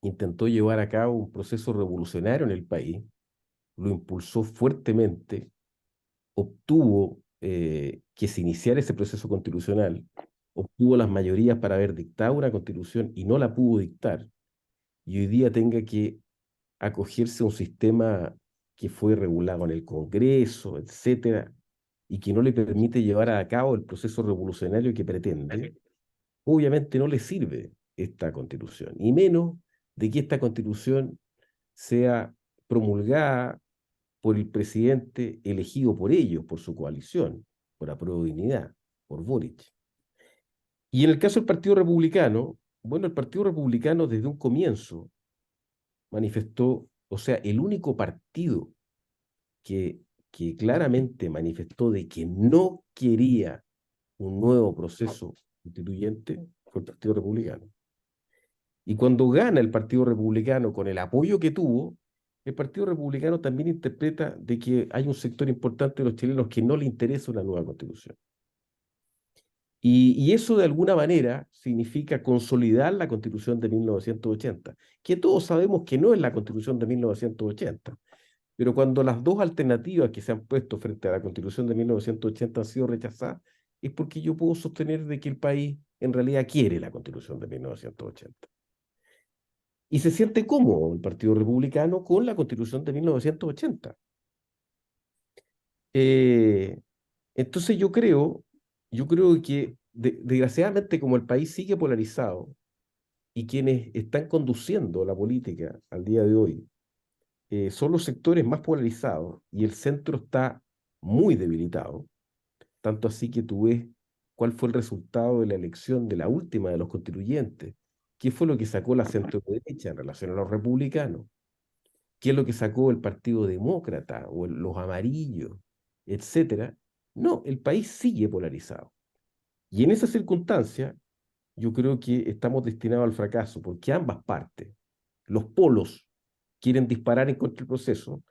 D: intentó llevar a cabo un proceso revolucionario en el país, lo impulsó fuertemente, obtuvo que se iniciara ese proceso constitucional, obtuvo las mayorías para haber dictado una constitución y no la pudo dictar. y hoy día tenga que acogerse a un sistema que fue regulado en el Congreso, etcétera, y que no le permite llevar a cabo el proceso revolucionario que pretende, obviamente no le sirve esta constitución, y menos de que esta constitución sea promulgada por el presidente elegido por ellos, por su coalición, por Apruebo Dignidad, por Boric. Y en el caso del Partido Republicano, bueno, el Partido Republicano desde un comienzo manifestó, o sea, el único partido que claramente manifestó de que no quería un nuevo proceso constituyente fue el Partido Republicano. Y cuando gana el Partido Republicano con el apoyo que tuvo, el Partido Republicano también interpreta de que hay un sector importante de los chilenos que no le interesa una nueva constitución. Y eso de alguna manera significa consolidar la Constitución de 1980, que todos sabemos que no es la Constitución de 1980. Pero cuando las dos alternativas que se han puesto frente a la Constitución de 1980 han sido rechazadas, es porque yo puedo sostener de que el país en realidad quiere la Constitución de 1980. Y se siente cómodo el Partido Republicano con la Constitución de 1980. Entonces yo creo que desgraciadamente como el país sigue polarizado y quienes están conduciendo la política al día de hoy son los sectores más polarizados y el centro está muy debilitado, tanto así que tú ves cuál fue el resultado de la elección de la última de los constituyentes, qué fue lo que sacó la centro-derecha en relación a los republicanos, qué es lo que sacó el Partido Demócrata o los amarillos, etcétera. No, el país sigue polarizado. Y en esa circunstancia, yo creo que estamos destinados al fracaso, porque ambas partes, los polos, quieren disparar en contra del proceso.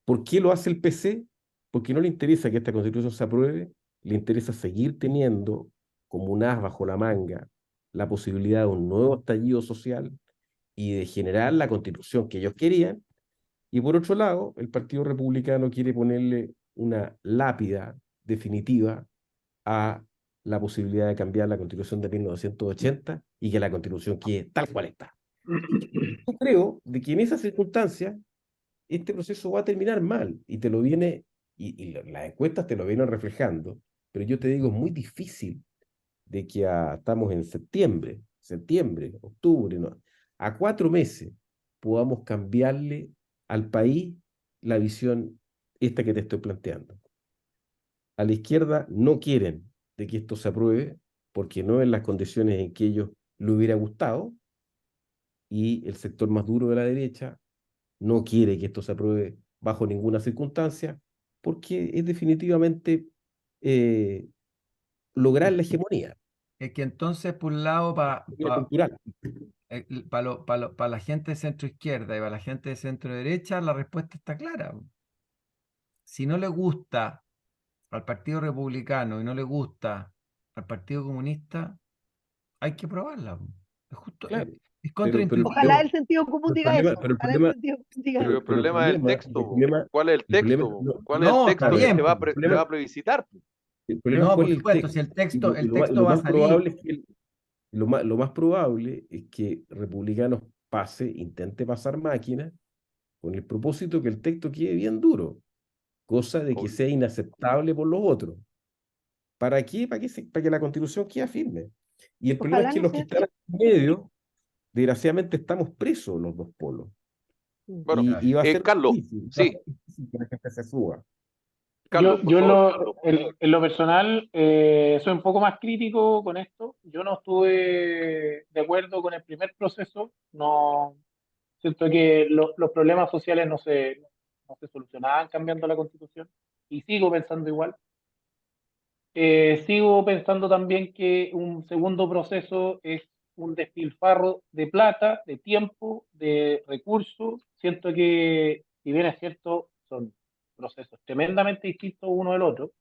D: ¿Por qué lo hace el PC? Porque no le interesa que esta constitución se apruebe, le interesa seguir teniendo como un as bajo la manga la posibilidad de un nuevo estallido social y de generar la constitución que ellos querían. Y por otro lado, el Partido Republicano quiere ponerle una lápida definitiva a la posibilidad de cambiar la Constitución de 1980 y que la Constitución quede tal cual está. Yo creo de que en esas circunstancias este proceso va a terminar mal y te lo viene, las encuestas te lo vienen reflejando, pero yo te digo, es muy difícil de que estamos en septiembre, octubre, ¿no? A 4 meses podamos cambiarle al país la visión esta que te estoy planteando. A la izquierda no quieren de que esto se apruebe porque no en las condiciones en que ellos le hubiera gustado, y el sector más duro de la derecha no quiere que esto se apruebe bajo ninguna circunstancia porque es definitivamente lograr la hegemonía
F: Es que entonces, por un lado,
D: cultural.
F: para la gente de centro izquierda y para la gente de centro derecha, la respuesta está clara. Si no le gusta al Partido Republicano y no le gusta al Partido Comunista, hay que probarla. Es justo,
D: Claro,
F: es
D: pero
G: Ojalá
F: contraintuitivo.
G: el sentido común
D: el
G: diga
D: problema,
G: eso.
D: pero el
G: Ojalá el
D: problema,
G: sentido común diga
A: Pero
G: eso.
A: el problema es el texto. ¿Cuál es el
D: el problema,
A: texto?
D: no,
A: ¿Cuál es el
F: No, está
A: texto que
F: bien,
A: se va a,
F: pues.
D: el
A: se
D: problema,
A: va a plebiscitar?
D: el problema es
F: No,
D: cuál
F: por
D: es el
F: supuesto, si
D: texto.
F: el
D: Lo
F: texto va a
D: más probable
F: salir.
D: es que lo más probable es que Republicanos intente pasar máquina con el propósito que el texto quede bien duro, cosa de que sea inaceptable por los otros. ¿Para qué? Para que la Constitución quede firme. Y el problema es
G: Ojalá
D: que
G: no
D: los que
G: sea
D: están
G: así.
D: en medio, desgraciadamente estamos presos los dos polos.
A: Bueno,
D: Y va a ser
A: Carlos,
D: difícil,
A: sí,
D: que la gente se suba.
A: Carlos, por
E: Yo
A: favor, Carlos.
E: en lo personal soy un poco más crítico con esto. Yo no estuve de acuerdo con el primer proceso. No siento que los problemas sociales no se solucionaban cambiando la Constitución y sigo pensando igual. Sigo pensando también que un segundo proceso es un despilfarro de plata, de tiempo, de recursos. Siento que, si bien es cierto, son procesos tremendamente distintos uno del otro,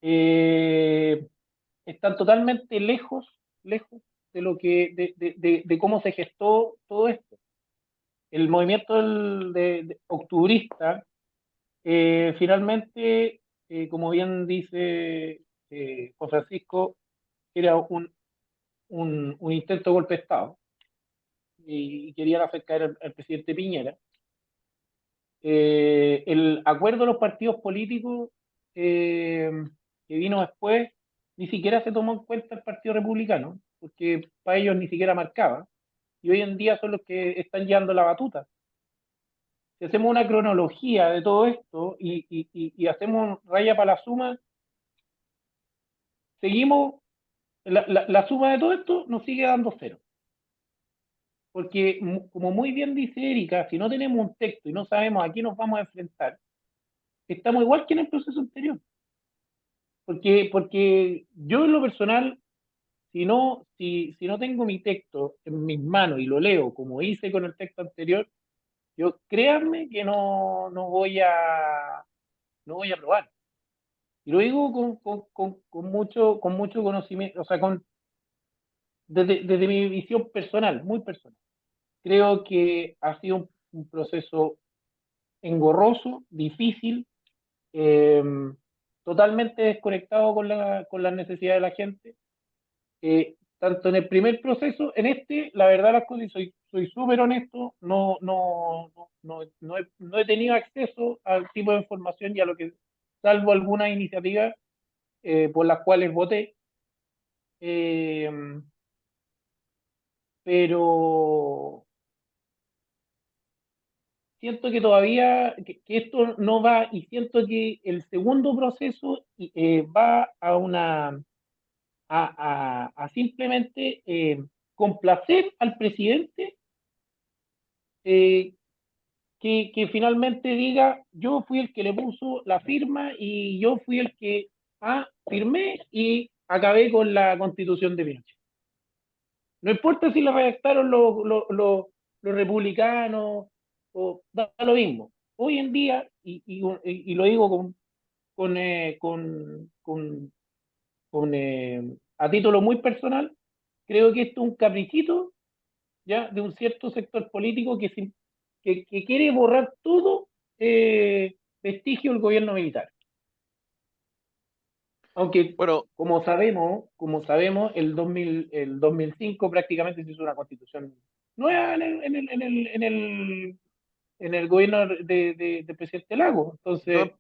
E: eh, están totalmente lejos de lo de cómo se gestó todo esto. El movimiento de octubrista, finalmente, como bien dice Juan Francisco, era un intento de golpe de Estado. y querían hacer caer al presidente Piñera. El acuerdo de los partidos políticos que vino después ni siquiera se tomó en cuenta el Partido Republicano, porque para ellos ni siquiera marcaba, y hoy en día son los que están llevando la batuta. Si hacemos una cronología de todo esto y hacemos raya para la suma, seguimos, la suma de todo esto nos sigue dando cero. Porque, como muy bien dice Erika, si no tenemos un texto y no sabemos a qué nos vamos a enfrentar, estamos igual que en el proceso anterior. Porque yo en lo personal, si no tengo mi texto en mis manos y lo leo como hice con el texto anterior, yo créanme que no voy a probar. Y lo digo con mucho conocimiento, o sea, desde mi visión personal, muy personal. Creo que ha sido un proceso engorroso, difícil, totalmente desconectado con las necesidades de la gente. Tanto en el primer proceso, en este, la verdad las cosas, soy súper honesto, no he tenido acceso al tipo de información y a lo que, salvo algunas iniciativas por las cuales voté, pero siento que todavía, que esto no va, y siento que el segundo proceso va a simplemente complacer al presidente, eh, que finalmente diga, yo fui el que le puso la firma y yo fui el que firmé y acabé con la constitución de Pinochet. No importa si la redactaron los republicanos, o da lo mismo. Hoy en día, y lo digo a título muy personal, creo que esto es un caprichito ya de un cierto sector político que quiere borrar todo vestigio del gobierno militar. Aunque,
A: Bueno,
E: como sabemos, el 2005 prácticamente se hizo una constitución nueva en el gobierno de presidente Lagos. Entonces,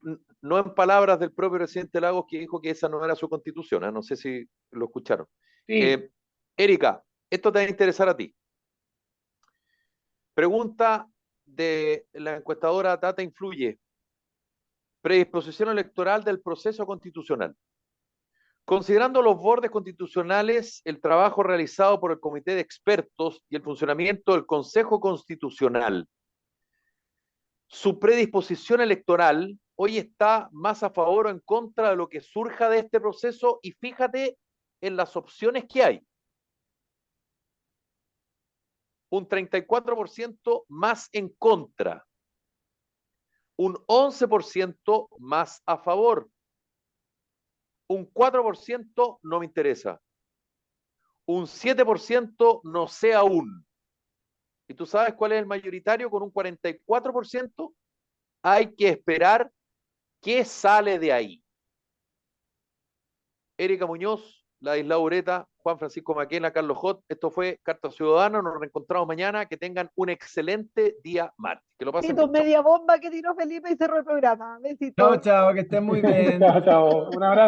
A: no en palabras del propio presidente Lagos, que dijo que esa no era su constitución, ¿eh? No sé si lo escucharon.
E: sí,
A: Erika, esto te va a interesar a ti. Pregunta de la encuestadora Data Influye. Predisposición electoral del proceso constitucional. Considerando los bordes constitucionales, el trabajo realizado por el Comité de Expertos y el funcionamiento del Consejo Constitucional, su predisposición electoral hoy está más a favor o en contra de lo que surja de este proceso, y fíjate en las opciones que hay. Un 34% más en contra, un 11% más a favor, un 4% no me interesa, un 7% no sé aún. ¿Y tú sabes cuál es el mayoritario con un 44%? Hay que esperar qué sale de ahí. Erika Muñoz, Ladislao Ureta, Juan Francisco Maquena, Carlos Hot. Esto fue Carta Ciudadana. Nos reencontramos mañana. Que tengan un excelente día martes. Que lo pasen bien.
G: Media bomba que tiró Felipe y cerró el programa. Besitos.
F: Chao, chao, que estén muy bien.
E: chao, un abrazo.